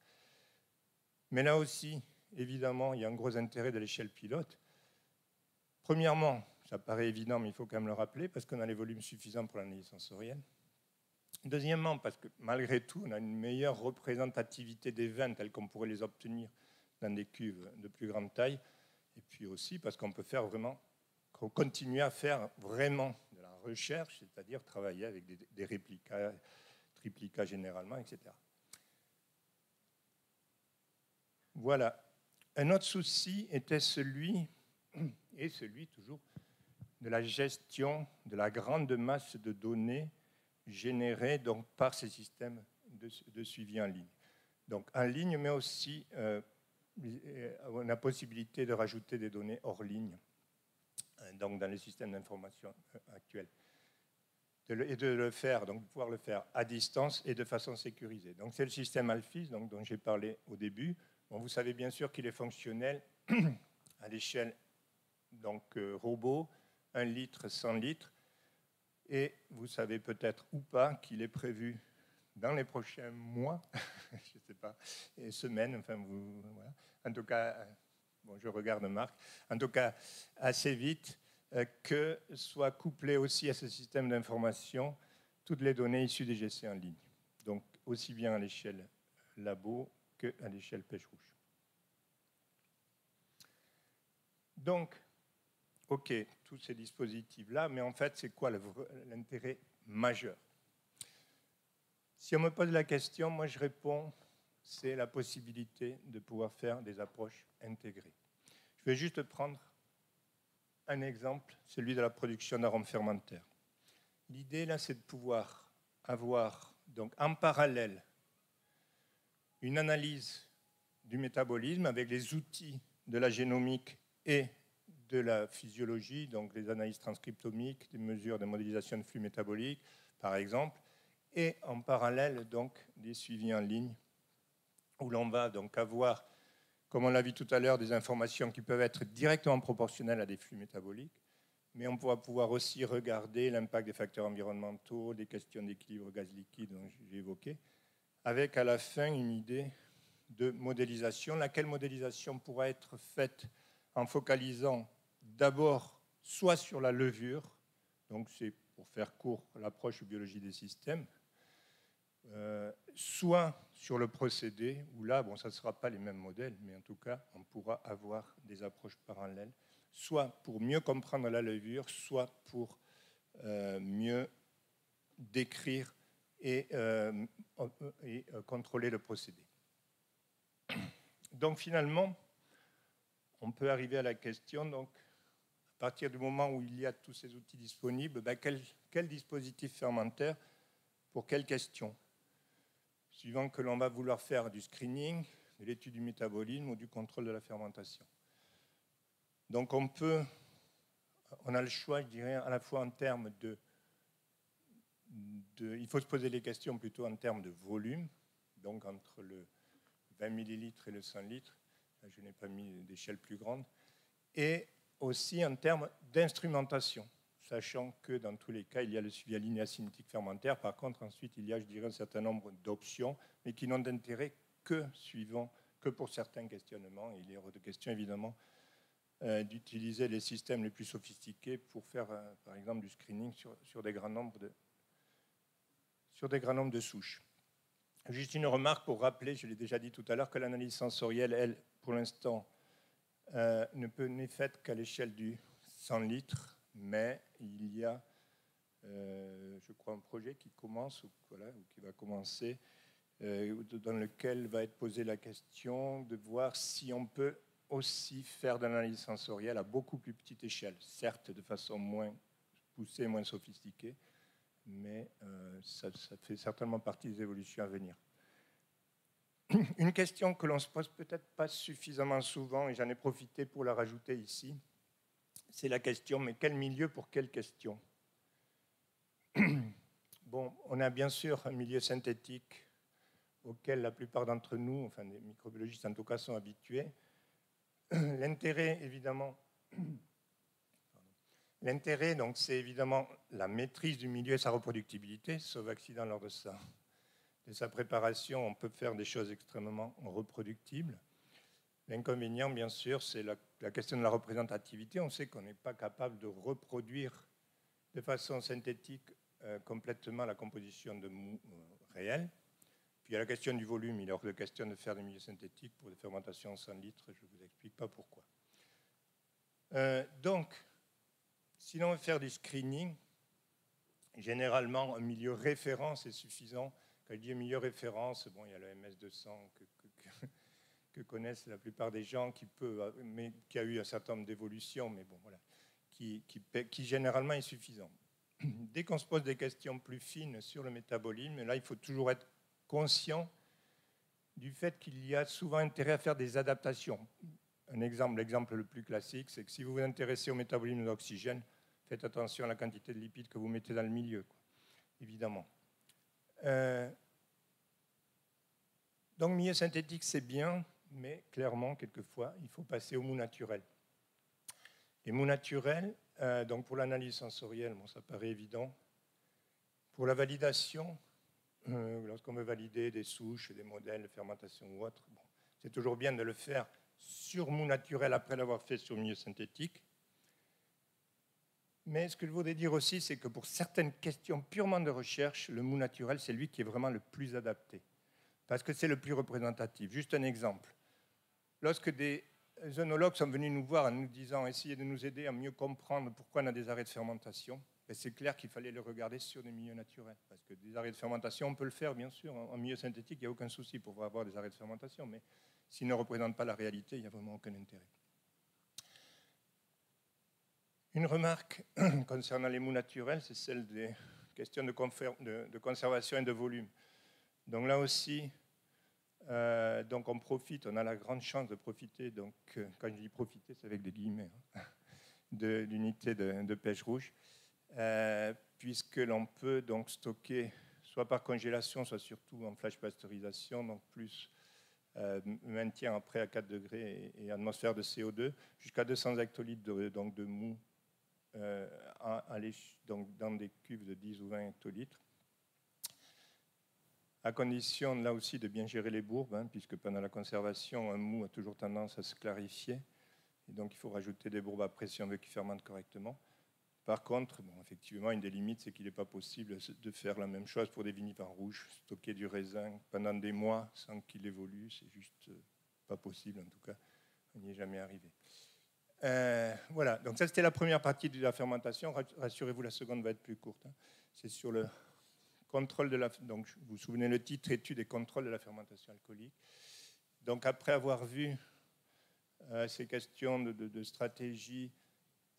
Mais là aussi, évidemment, il y a un gros intérêt de l'échelle pilote. Premièrement, ça paraît évident, mais il faut quand même le rappeler, parce qu'on a les volumes suffisants pour l'analyse sensorielle. Deuxièmement, parce que malgré tout, on a une meilleure représentativité des vins tels qu'on pourrait les obtenir dans des cuves de plus grande taille. Et puis aussi parce qu'on peut faire vraiment, continuer à faire vraiment de la recherche, c'est-à-dire travailler avec des réplicas, triplicats généralement, etc. Voilà. Un autre souci était celui toujours, de la gestion de la grande masse de données générées donc, par ces systèmes de suivi en ligne. Donc en ligne, mais aussi on a la possibilité de rajouter des données hors ligne, donc dans les systèmes d'information actuels. Et de le faire, donc de pouvoir le faire à distance et de façon sécurisée. Donc c'est le système Alphys dont j'ai parlé au début. Bon, vous savez bien sûr qu'il est fonctionnel à l'échelle donc robot, 1 litre, 100 litres. Et vous savez peut-être ou pas qu'il est prévu dans les prochains mois, je ne sais pas, et semaines, enfin, voilà. En tout cas, bon, je regarde Marc, en tout cas, assez vite, que soient couplées aussi à ce système d'information toutes les données issues des GC en ligne. Donc, aussi bien à l'échelle labo qu'à l'échelle pêche rouge. Donc, OK, tous ces dispositifs-là, mais en fait, c'est quoi l'intérêt majeur? Si on me pose la question, moi je réponds, c'est la possibilité de pouvoir faire des approches intégrées. Je vais juste prendre un exemple, celui de la production d'arômes fermentaires. L'idée là, c'est de pouvoir avoir donc en parallèle une analyse du métabolisme avec les outils de la génomique et de la physiologie, donc les analyses transcriptomiques, des mesures de modélisation de flux métaboliques, par exemple, et en parallèle donc des suivis en ligne où l'on va donc avoir, comme on l'a vu tout à l'heure, des informations qui peuvent être directement proportionnelles à des flux métaboliques, mais on va pouvoir aussi regarder l'impact des facteurs environnementaux, des questions d'équilibre gaz liquide dont j'ai évoqué, avec à la fin une idée de modélisation, laquelle modélisation pourra être faite en focalisant d'abord soit sur la levure, donc c'est pour faire court l'approche biologie des systèmes, soit sur le procédé, où là, bon, ça ne sera pas les mêmes modèles, mais en tout cas, on pourra avoir des approches parallèles, soit pour mieux comprendre la levure, soit pour mieux décrire et contrôler le procédé. Donc finalement, on peut arriver à la question, donc, à partir du moment où il y a tous ces outils disponibles, ben quel dispositif fermentaire pour quelle question? Suivant que l'on va vouloir faire du screening, de l'étude du métabolisme ou du contrôle de la fermentation. Donc on a le choix, je dirais, à la fois en termes il faut se poser les questions plutôt en termes de volume, donc entre le 20 millilitres et le 100 litres, là, je n'ai pas mis d'échelle plus grande, et aussi en termes d'instrumentation, sachant que dans tous les cas, il y a le suivi à linéa cinétique fermentaire. Par contre, ensuite, il y a, je dirais, un certain nombre d'options, mais qui n'ont d'intérêt que pour certains questionnements. Il est hors de question, évidemment, d'utiliser les systèmes les plus sophistiqués pour faire, par exemple, du screening sur des grands nombres de souches. Juste une remarque pour rappeler, je l'ai déjà dit tout à l'heure, que l'analyse sensorielle, elle, pour l'instant, ne peut n'être faite qu'à l'échelle du 100 litres, mais il y a, je crois, un projet qui commence, ou qui va commencer, dans lequel va être posée la question de voir si on peut aussi faire de l'analyse sensorielle à beaucoup plus petite échelle, certes de façon moins poussée, moins sophistiquée, mais ça fait certainement partie des évolutions à venir. Une question que l'on ne se pose peut-être pas suffisamment souvent, et j'en ai profité pour la rajouter ici, c'est la question, mais quel milieu pour quelle question? Bon, on a bien sûr un milieu synthétique auquel la plupart d'entre nous, enfin les microbiologistes en tout cas, sont habitués. L'intérêt, évidemment, donc, c'est évidemment la maîtrise du milieu et sa reproductibilité, sauf accident lors de sa préparation, on peut faire des choses extrêmement reproductibles. L'inconvénient, bien sûr, c'est la question de la représentativité. On sait qu'on n'est pas capable de reproduire de façon synthétique complètement la composition de mou réel. Puis il y a la question du volume. Il est hors de question de faire des milieux synthétiques pour des fermentations en 100 litres. Je ne vous explique pas pourquoi. Donc, si l'on veut faire du screening, généralement, un milieu référence est suffisant. Quand je dis un milieu référence, bon, il y a le MS200 que connaissent la plupart des gens, mais qui a eu un certain nombre d'évolutions, mais bon, voilà, qui généralement est suffisant. Dès qu'on se pose des questions plus fines sur le métabolisme, là, il faut toujours être conscient du fait qu'il y a souvent intérêt à faire des adaptations. L'exemple le plus classique, c'est que si vous vous intéressez au métabolisme de l'oxygène, faites attention à la quantité de lipides que vous mettez dans le milieu, quoi, évidemment. Donc, milieu synthétique, c'est bien, mais clairement, quelquefois, il faut passer au mou naturel. Les mous naturels, donc pour l'analyse sensorielle, bon, ça paraît évident. Pour la validation, lorsqu'on veut valider des souches, des modèles de fermentation ou autre, bon, c'est toujours bien de le faire sur mou naturel après l'avoir fait sur milieu synthétique. Mais ce que je voudrais dire aussi, c'est que pour certaines questions purement de recherche, le mou naturel, c'est lui qui est vraiment le plus adapté, parce que c'est le plus représentatif. Juste un exemple. Lorsque des œnologues sont venus nous voir en nous disant « essayez de nous aider à mieux comprendre pourquoi on a des arrêts de fermentation », c'est clair qu'il fallait le regarder sur des milieux naturels. Parce que des arrêts de fermentation, on peut le faire, bien sûr. En milieu synthétique, il n'y a aucun souci pour avoir des arrêts de fermentation. Mais s'ils ne représentent pas la réalité, il n'y a vraiment aucun intérêt. Une remarque concernant les mous naturels, c'est celle des questions de conservation et de volume. Donc là aussi, donc on profite, on a la grande chance de profiter, donc quand je dis profiter, c'est avec des guillemets, hein, d'unités de pêche rouge, puisque l'on peut donc stocker soit par congélation, soit surtout en flash pasteurisation, donc plus maintien après à 4 degrés et atmosphère de CO2, jusqu'à 200 hectolitres de mou donc dans des cuves de 10 ou 20 hectolitres, à condition là aussi de bien gérer les bourbes, hein, puisque pendant la conservation, un mou a toujours tendance à se clarifier, et donc il faut rajouter des bourbes après si on veut qu'ils fermentent correctement. Par contre, bon, effectivement, une des limites, c'est qu'il n'est pas possible de faire la même chose pour des vinifères rouges, stocker du raisin pendant des mois sans qu'il évolue, c'est juste pas possible en tout cas, on n'y est jamais arrivé. Voilà, donc ça c'était la première partie de la fermentation. Rassurez-vous, la seconde va être plus courte, hein. C'est sur le contrôle de la... Donc vous vous souvenez le titre, étude et contrôle de la fermentation alcoolique. Donc après avoir vu ces questions de stratégie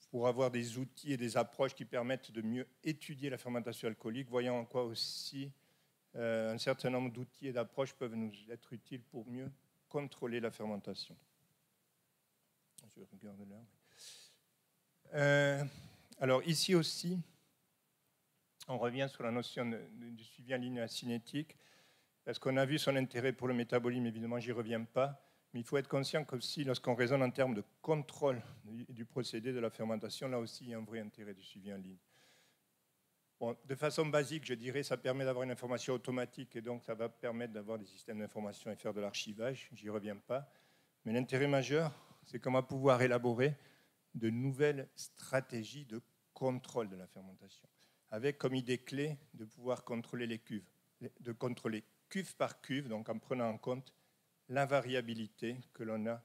pour avoir des outils et des approches qui permettent de mieux étudier la fermentation alcoolique, voyons en quoi aussi un certain nombre d'outils et d'approches peuvent nous être utiles pour mieux contrôler la fermentation. Je regarde là. Alors ici aussi, on revient sur la notion du suivi en ligne cinétique, parce qu'on a vu son intérêt pour le métabolisme, évidemment, j'y reviens pas, mais il faut être conscient qu'aussi, lorsqu'on raisonne en termes de contrôle du procédé de la fermentation, là aussi, il y a un vrai intérêt du suivi en ligne. Bon, de façon basique, je dirais, ça permet d'avoir une information automatique, et donc ça va permettre d'avoir des systèmes d'information et faire de l'archivage, j'y reviens pas, mais l'intérêt majeur, c'est qu'on va pouvoir élaborer de nouvelles stratégies de contrôle de la fermentation, avec comme idée clé de pouvoir contrôler les cuves, de contrôler cuve par cuve, donc en prenant en compte la variabilité que l'on a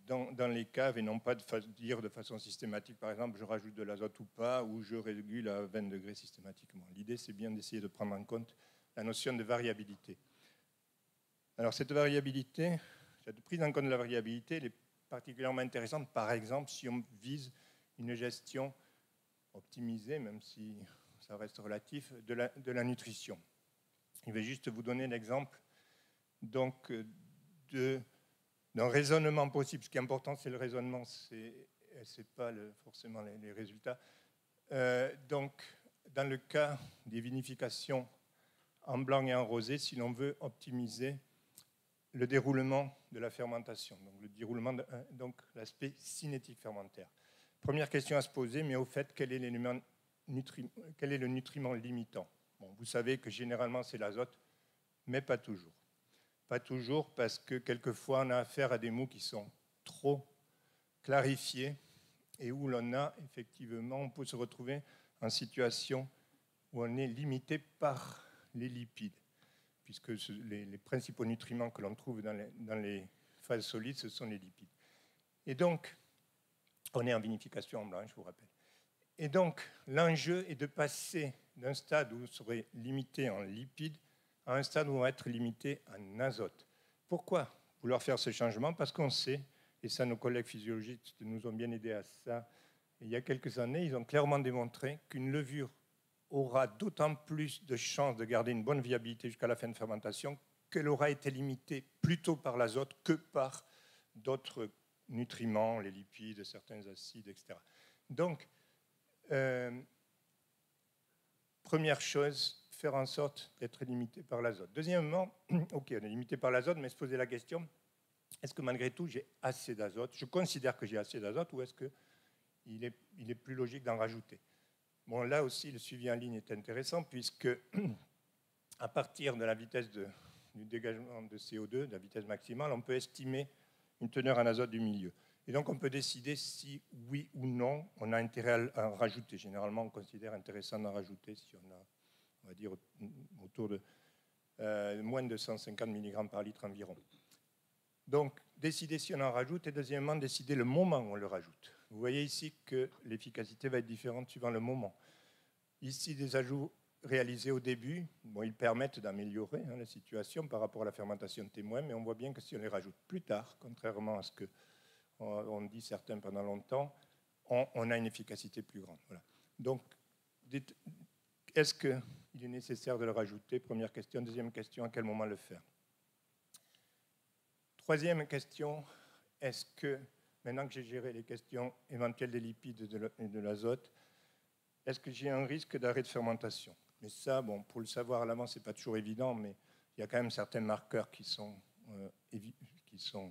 dans les caves, et non pas de dire de façon systématique, par exemple, je rajoute de l'azote ou pas, ou je régule à 20 degrés systématiquement. L'idée, c'est bien d'essayer de prendre en compte la notion de variabilité. Alors, cette variabilité, cette prise en compte de la variabilité, elle est particulièrement intéressante, par exemple, si on vise une gestion optimisée, même si ça reste relatif, de la nutrition. Je vais juste vous donner l'exemple donc d'un raisonnement possible. Ce qui est important, c'est le raisonnement, c'est pas forcément les résultats. Donc, dans le cas des vinifications en blanc et en rosé, si l'on veut optimiser le déroulement de la fermentation, donc le déroulement, donc l'aspect cinétique fermentaire. Première question à se poser, mais au fait, quel est le nutriment limitant? Bon, vous savez que généralement c'est l'azote, mais pas toujours. Pas toujours parce que quelquefois on a affaire à des mots qui sont trop clarifiés et où l'on a effectivement, on peut se retrouver en situation où on est limité par les lipides, puisque les principaux nutriments que l'on trouve dans les phases solides, ce sont les lipides. Et donc, on est en vinification en blanc, je vous rappelle. Et donc, l'enjeu est de passer d'un stade où on serait limité en lipides à un stade où on va être limité en azote. Pourquoi vouloir faire ce changement? Parce qu'on sait, et ça nos collègues physiologistes nous ont bien aidés à ça, il y a quelques années, ils ont clairement démontré qu'une levure aura d'autant plus de chances de garder une bonne viabilité jusqu'à la fin de fermentation qu'elle aura été limitée plutôt par l'azote que par d'autres nutriments, les lipides, certains acides, etc. Donc, première chose, faire en sorte d'être limité par l'azote. Deuxièmement, ok, on est limité par l'azote, mais se poser la question, est-ce que malgré tout j'ai assez d'azote? Je considère que j'ai assez d'azote ou est-ce qu'il est plus logique d'en rajouter? Bon, là aussi, le suivi en ligne est intéressant puisque à partir de la vitesse du dégagement de CO2, de la vitesse maximale, on peut estimer une teneur en azote du milieu. Et donc, on peut décider si, oui ou non, on a intérêt à en rajouter. Généralement, on considère intéressant d'en rajouter si on a, on va dire, autour de moins de 150 mg par litre environ. Donc, décider si on en rajoute et deuxièmement, décider le moment où on le rajoute. Vous voyez ici que l'efficacité va être différente suivant le moment. Ici, des ajouts réalisés au début, bon, ils permettent d'améliorer la situation par rapport à la fermentation témoin, mais on voit bien que si on les rajoute plus tard, contrairement à ce qu'on dit certains pendant longtemps, on a une efficacité plus grande. Voilà. Donc, est-ce qu'il est nécessaire de le rajouter? Première question. Deuxième question, à quel moment le faire? Troisième question, est-ce que, maintenant que j'ai géré les questions éventuelles des lipides et de l'azote, est-ce que j'ai un risque d'arrêt de fermentation? Mais ça, bon, pour le savoir à l'avance, ce n'est pas toujours évident, mais il y a quand même certains marqueurs qui sont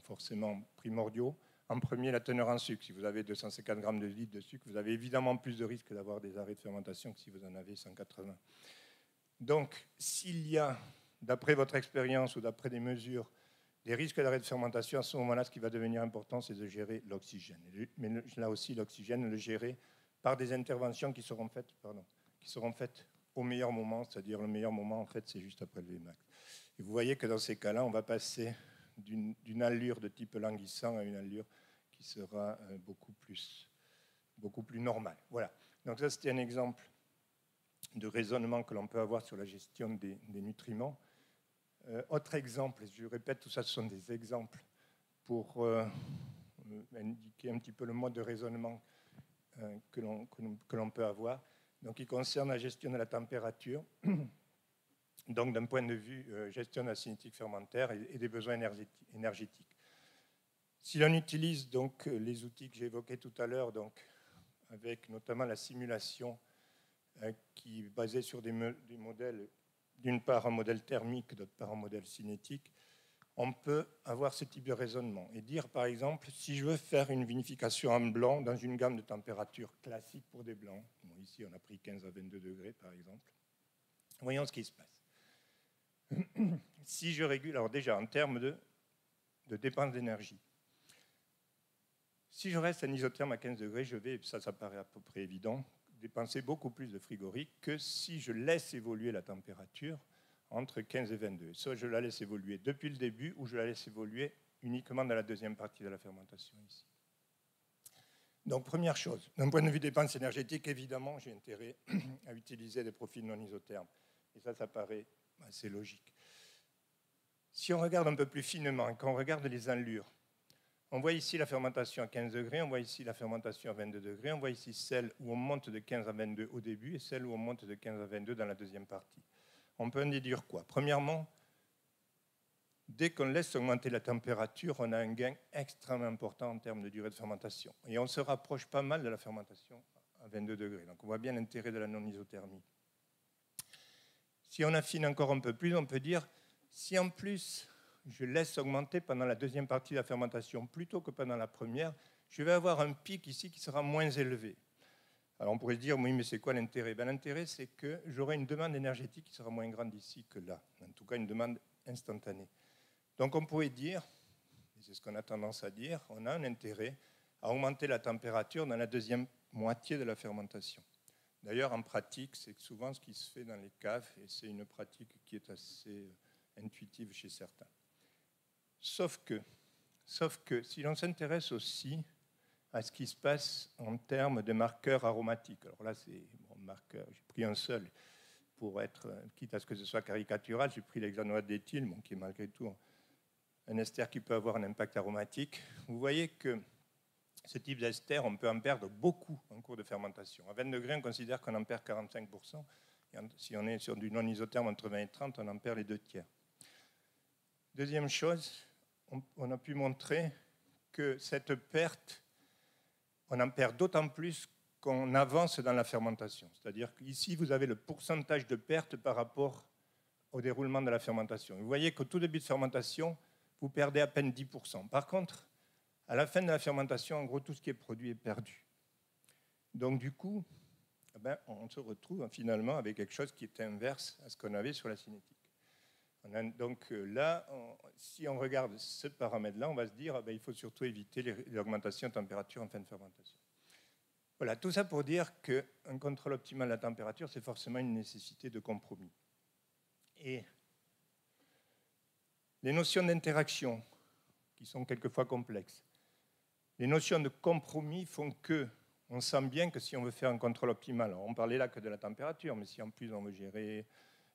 forcément primordiaux. En premier, la teneur en sucre. Si vous avez 250 grammes de litre de sucre, vous avez évidemment plus de risques d'avoir des arrêts de fermentation que si vous en avez 180. Donc, s'il y a, d'après votre expérience ou d'après des mesures, des risques d'arrêt de fermentation, à ce moment-là, ce qui va devenir important, c'est de gérer l'oxygène. Mais là aussi, l'oxygène, le gérer par des interventions qui seront faites au meilleur moment, c'est-à-dire le meilleur moment, en fait, c'est juste après le Vmax. Et vous voyez que dans ces cas-là, on va passer d'une allure de type languissant à une allure qui sera beaucoup plus normale. Voilà. Donc ça, c'était un exemple de raisonnement que l'on peut avoir sur la gestion des nutriments. Autre exemple, je répète, tout ça, ce sont des exemples pour indiquer un petit peu le mode de raisonnement que l'on peut avoir. Donc, il concerne la gestion de la température, donc d'un point de vue gestion de la cinétique fermentaire et des besoins énergétiques. Si l'on utilise donc les outils que j'ai évoqués tout à l'heure, donc avec notamment la simulation qui est basée sur des modèles, d'une part un modèle thermique, d'autre part un modèle cinétique, on peut avoir ce type de raisonnement et dire, par exemple, si je veux faire une vinification en blanc dans une gamme de température classique pour des blancs, bon, ici on a pris 15 à 22 degrés par exemple, voyons ce qui se passe. Si je régule, alors déjà en termes de dépense d'énergie, si je reste un isotherme à 15 degrés, je vais, ça paraît à peu près évident, dépenser beaucoup plus de frigorique que si je laisse évoluer la température entre 15 et 22. Soit je la laisse évoluer depuis le début ou je la laisse évoluer uniquement dans la deuxième partie de la fermentation ici. Donc première chose, d'un point de vue dépense énergétique, évidemment, j'ai intérêt à utiliser des profils non isothermes. Et ça paraît assez logique. Si on regarde un peu plus finement, quand on regarde les enlures, On voit ici la fermentation à 15 degrés, on voit ici la fermentation à 22 degrés, on voit ici celle où on monte de 15 à 22 au début et celle où on monte de 15 à 22 dans la deuxième partie. On peut en déduire quoi? Premièrement, dès qu'on laisse augmenter la température, on a un gain extrêmement important en termes de durée de fermentation. Et on se rapproche pas mal de la fermentation à 22 degrés. Donc on voit bien l'intérêt de la non-isothermie. Si on affine encore un peu plus, on peut dire, si en plus je laisse augmenter pendant la deuxième partie de la fermentation plutôt que pendant la première, je vais avoir un pic ici qui sera moins élevé. Alors on pourrait se dire, oui, mais c'est quoi l'intérêt? L'intérêt, c'est que j'aurai une demande énergétique qui sera moins grande ici que là. En tout cas, une demande instantanée. Donc on pourrait dire, et c'est ce qu'on a tendance à dire, on a un intérêt à augmenter la température dans la deuxième moitié de la fermentation. D'ailleurs, en pratique, c'est souvent ce qui se fait dans les caves, et c'est une pratique qui est assez intuitive chez certains. Sauf que si l'on s'intéresse aussi à ce qui se passe en termes de marqueurs aromatiques, alors là, c'est bon, marqueur, j'ai pris un seul pour être, quitte à ce que ce soit caricatural, j'ai pris l'hexanoate d'éthyle, bon, qui est malgré tout un ester qui peut avoir un impact aromatique. Vous voyez que ce type d'ester, on peut en perdre beaucoup en cours de fermentation. À 20 degrés, on considère qu'on en perd 45%. Et si on est sur du non-isotherme entre 20 et 30, on en perd les 2/3. Deuxième chose, on a pu montrer que cette perte, on en perd d'autant plus qu'on avance dans la fermentation. C'est-à-dire qu'ici, vous avez le pourcentage de perte par rapport au déroulement de la fermentation. Vous voyez qu'au tout début de fermentation, vous perdez à peine 10%. Par contre, à la fin de la fermentation, en gros, tout ce qui est produit est perdu. Donc, du coup, on se retrouve finalement avec quelque chose qui est inverse à ce qu'on avait sur la cinétique. Donc là, si on regarde ce paramètre-là, on va se dire il faut surtout éviter l'augmentation de température en fin de fermentation. Voilà, tout ça pour dire qu'un contrôle optimal de la température, c'est forcément une nécessité de compromis. Et les notions d'interaction, qui sont quelquefois complexes, les notions de compromis font qu'on sent bien que si on veut faire un contrôle optimal, alors on parlait là que de la température, mais si en plus on veut gérer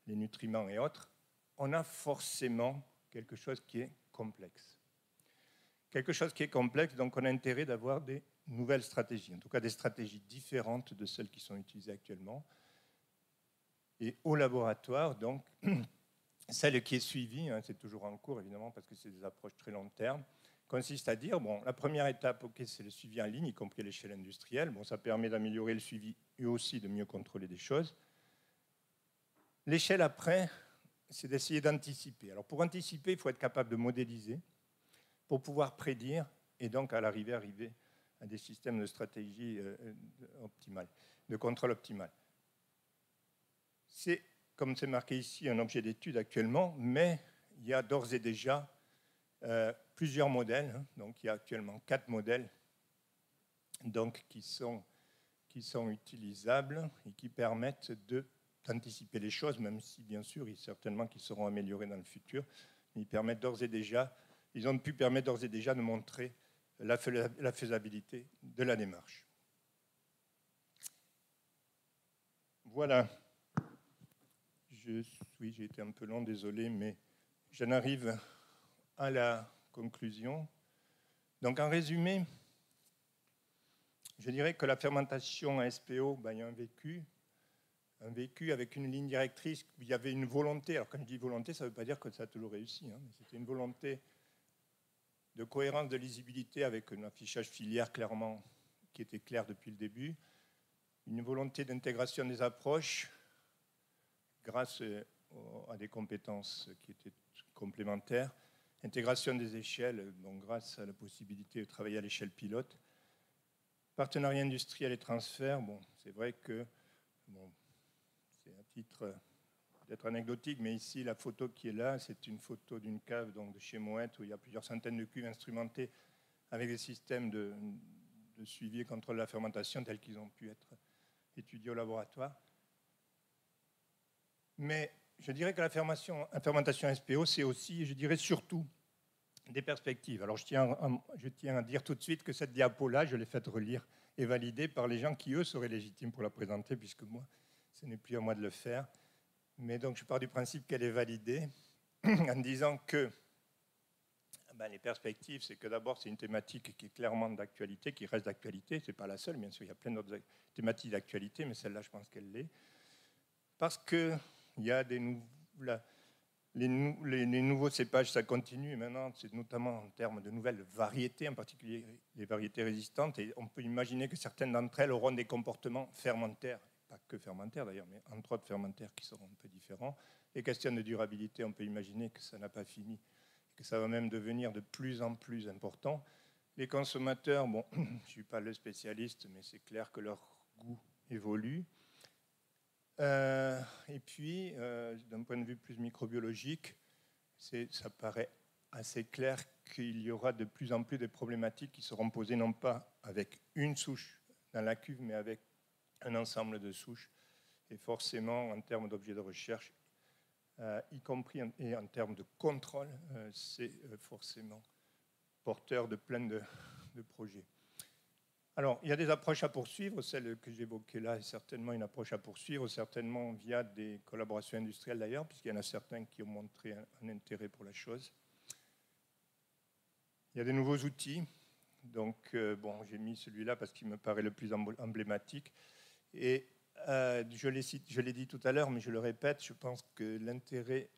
les nutriments et autres, on a forcément quelque chose qui est complexe. Quelque chose qui est complexe, donc on a intérêt d'avoir des nouvelles stratégies, en tout cas des stratégies différentes de celles qui sont utilisées actuellement. Et au laboratoire, donc, celle qui est suivie, c'est toujours en cours évidemment parce que c'est des approches très long terme, consiste à dire, bon, la première étape, c'est le suivi en ligne, y compris à l'échelle industrielle. Bon, ça permet d'améliorer le suivi et aussi de mieux contrôler des choses. L'échelle après, c'est d'essayer d'anticiper. Alors pour anticiper, il faut être capable de modéliser pour pouvoir prédire et donc à l'arrivée arriver à des systèmes de stratégie optimale, de contrôle optimal. C'est, comme c'est marqué ici, un objet d'étude actuellement, mais il y a d'ores et déjà plusieurs modèles. Donc il y a actuellement 4 modèles donc, qui sont utilisables et qui permettent d'anticiper les choses, même si, bien sûr, certainement qu'ils seront améliorés dans le futur. Ils permettent d'ores et déjà, ils ont pu permettre d'ores et déjà de montrer la faisabilité de la démarche. Voilà. Oui, j'ai été un peu long, désolé, mais j'en arrive à la conclusion. Donc, en résumé, je dirais que la fermentation à SPO, il y a un vécu avec une ligne directrice, il y avait une volonté. Alors quand je dis volonté, ça ne veut pas dire que ça a toujours réussi, mais c'était une volonté de cohérence, de lisibilité avec un affichage filière clairement, qui était clair depuis le début, une volonté d'intégration des approches grâce à des compétences qui étaient complémentaires, intégration des échelles, donc grâce à la possibilité de travailler à l'échelle pilote, partenariat industriel et transfert. Bon, c'est vrai que c'est à titre peut-être anecdotique, mais ici, la photo qui est là, c'est une photo d'une cave donc de chez Moët, où il y a plusieurs centaines de cuves instrumentées avec des systèmes de suivi et contrôle de la fermentation tels qu'ils ont pu être étudiés au laboratoire. Mais je dirais que la fermentation SPO, c'est aussi, je dirais surtout, des perspectives. Alors je tiens à dire tout de suite que cette diapo-là, je l'ai faite relire et valider par les gens qui, eux, seraient légitimes pour la présenter, puisque moi, ce n'est plus à moi de le faire. Mais donc, je pars du principe qu'elle est validée en disant que Les perspectives, c'est que d'abord, c'est une thématique qui est clairement d'actualité, qui reste d'actualité. Ce n'est pas la seule, bien sûr, il y a plein d'autres thématiques d'actualité, mais celle-là, je pense qu'elle l'est. Parce qu'il y a les nouveaux cépages, ça continue maintenant, c'est notamment en termes de nouvelles variétés, en particulier les variétés résistantes, et on peut imaginer que certaines d'entre elles auront des comportements fermentaires, pas que fermentaires d'ailleurs, mais entre autres fermentaires qui seront un peu différents. Les questions de durabilité, on peut imaginer que ça n'a pas fini, que ça va même devenir de plus en plus important. Les consommateurs, bon, je ne suis pas le spécialiste, mais c'est clair que leur goût évolue. Et puis, d'un point de vue plus microbiologique, ça paraît assez clair qu'il y aura de plus en plus de problématiques qui seront posées non pas avec une souche dans la cuve, mais avec un ensemble de souches. Et forcément, en termes d'objets de recherche, y compris en termes de contrôle, c'est forcément porteur de plein de projets. Alors, il y a des approches à poursuivre. Celle que j'évoquais là est certainement une approche à poursuivre, certainement via des collaborations industrielles d'ailleurs, puisqu'il y en a certains qui ont montré un intérêt pour la chose. Il y a des nouveaux outils. Donc, bon, j'ai mis celui-là parce qu'il me paraît le plus emblématique. Et je l'ai dit tout à l'heure, mais je le répète, je pense que l'intérêt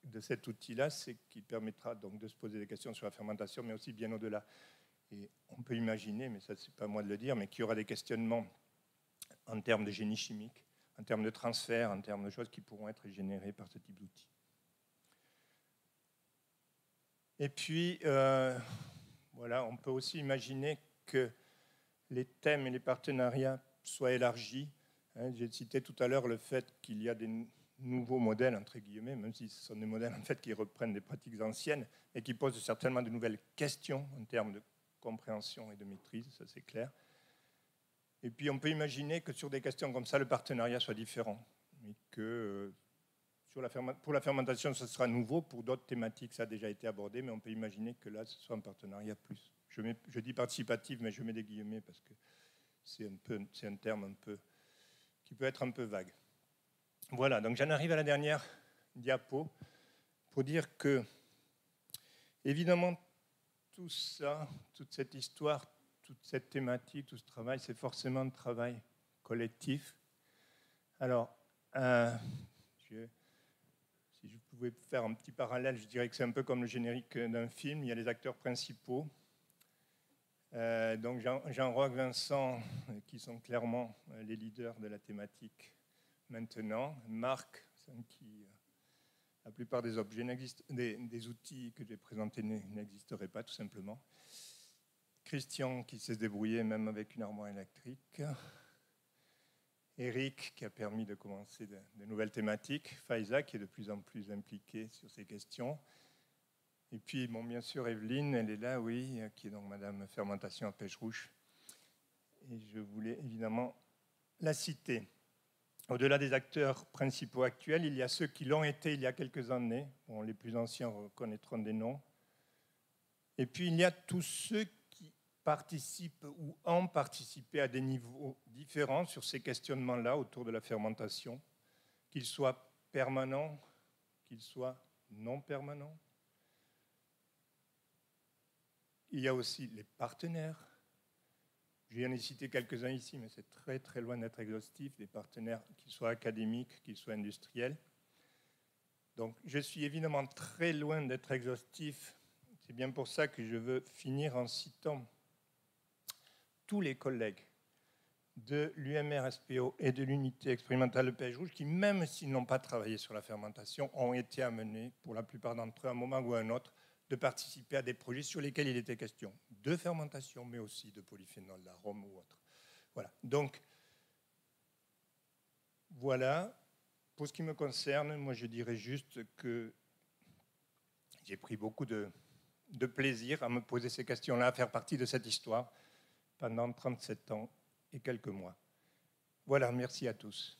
de cet outil-là, c'est qu'il permettra donc de se poser des questions sur la fermentation, mais aussi bien au-delà. Et on peut imaginer, mais ça, c'est pas à moi de le dire, mais qu'il y aura des questionnements en termes de génie chimique, en termes de transfert, en termes de choses qui pourront être générées par ce type d'outils. Et puis, voilà, on peut aussi imaginer que les thèmes et les partenariats soient élargis. J'ai cité tout à l'heure le fait qu'il y a des nouveaux modèles, entre guillemets, même si ce sont des modèles en fait, qui reprennent des pratiques anciennes et qui posent certainement de nouvelles questions en termes de compréhension et de maîtrise, ça c'est clair. Et puis on peut imaginer que sur des questions comme ça, le partenariat soit différent. Et que pour la fermentation, ce sera nouveau. Pour d'autres thématiques, ça a déjà été abordé, mais on peut imaginer que là, ce soit un partenariat plus. Je dis participatif, mais je mets des guillemets parce que c'est un terme un peu, qui peut être un peu vague. Voilà, donc j'en arrive à la dernière diapo pour dire que, évidemment, tout ça, toute cette histoire, toute cette thématique, tout ce travail, c'est forcément un travail collectif. Alors, si je pouvais faire un petit parallèle, je dirais que c'est un peu comme le générique d'un film. Il y a les acteurs principaux. Donc Jean-Roch, Vincent, qui sont clairement les leaders de la thématique maintenant. Marc, qui... La plupart des objets, des outils que j'ai présentés n'existeraient pas, tout simplement. Christian, qui sait se débrouiller même avec une armoire électrique. Eric, qui a permis de commencer de nouvelles thématiques. Faiza, qui est de plus en plus impliquée sur ces questions. Et puis, bon, bien sûr, Evelyne, elle est là, oui, qui est donc Madame Fermentation à Pêche Rouge. Et je voulais évidemment la citer. Au-delà des acteurs principaux actuels, il y a ceux qui l'ont été il y a quelques années. Bon, les plus anciens reconnaîtront des noms. Et puis, il y a tous ceux qui participent ou ont participé à des niveaux différents sur ces questionnements-là autour de la fermentation, qu'ils soient permanents, qu'ils soient non permanents. Il y a aussi les partenaires. Je viens de citer quelques-uns ici, mais c'est très très loin d'être exhaustif, des partenaires, qu'ils soient académiques, qu'ils soient industriels. Donc je suis évidemment très loin d'être exhaustif. C'est bien pour ça que je veux finir en citant tous les collègues de l'UMR-SPO et de l'unité expérimentale de Pêche Rouge qui, même s'ils n'ont pas travaillé sur la fermentation, ont été amenés, pour la plupart d'entre eux, à un moment ou à un autre, de participer à des projets sur lesquels il était question de fermentation, mais aussi de polyphénol, d'arôme ou autre. Voilà. Donc, voilà. Pour ce qui me concerne, moi, je dirais juste que j'ai pris beaucoup de plaisir à me poser ces questions-là, à faire partie de cette histoire pendant 37 ans et quelques mois. Voilà, merci à tous.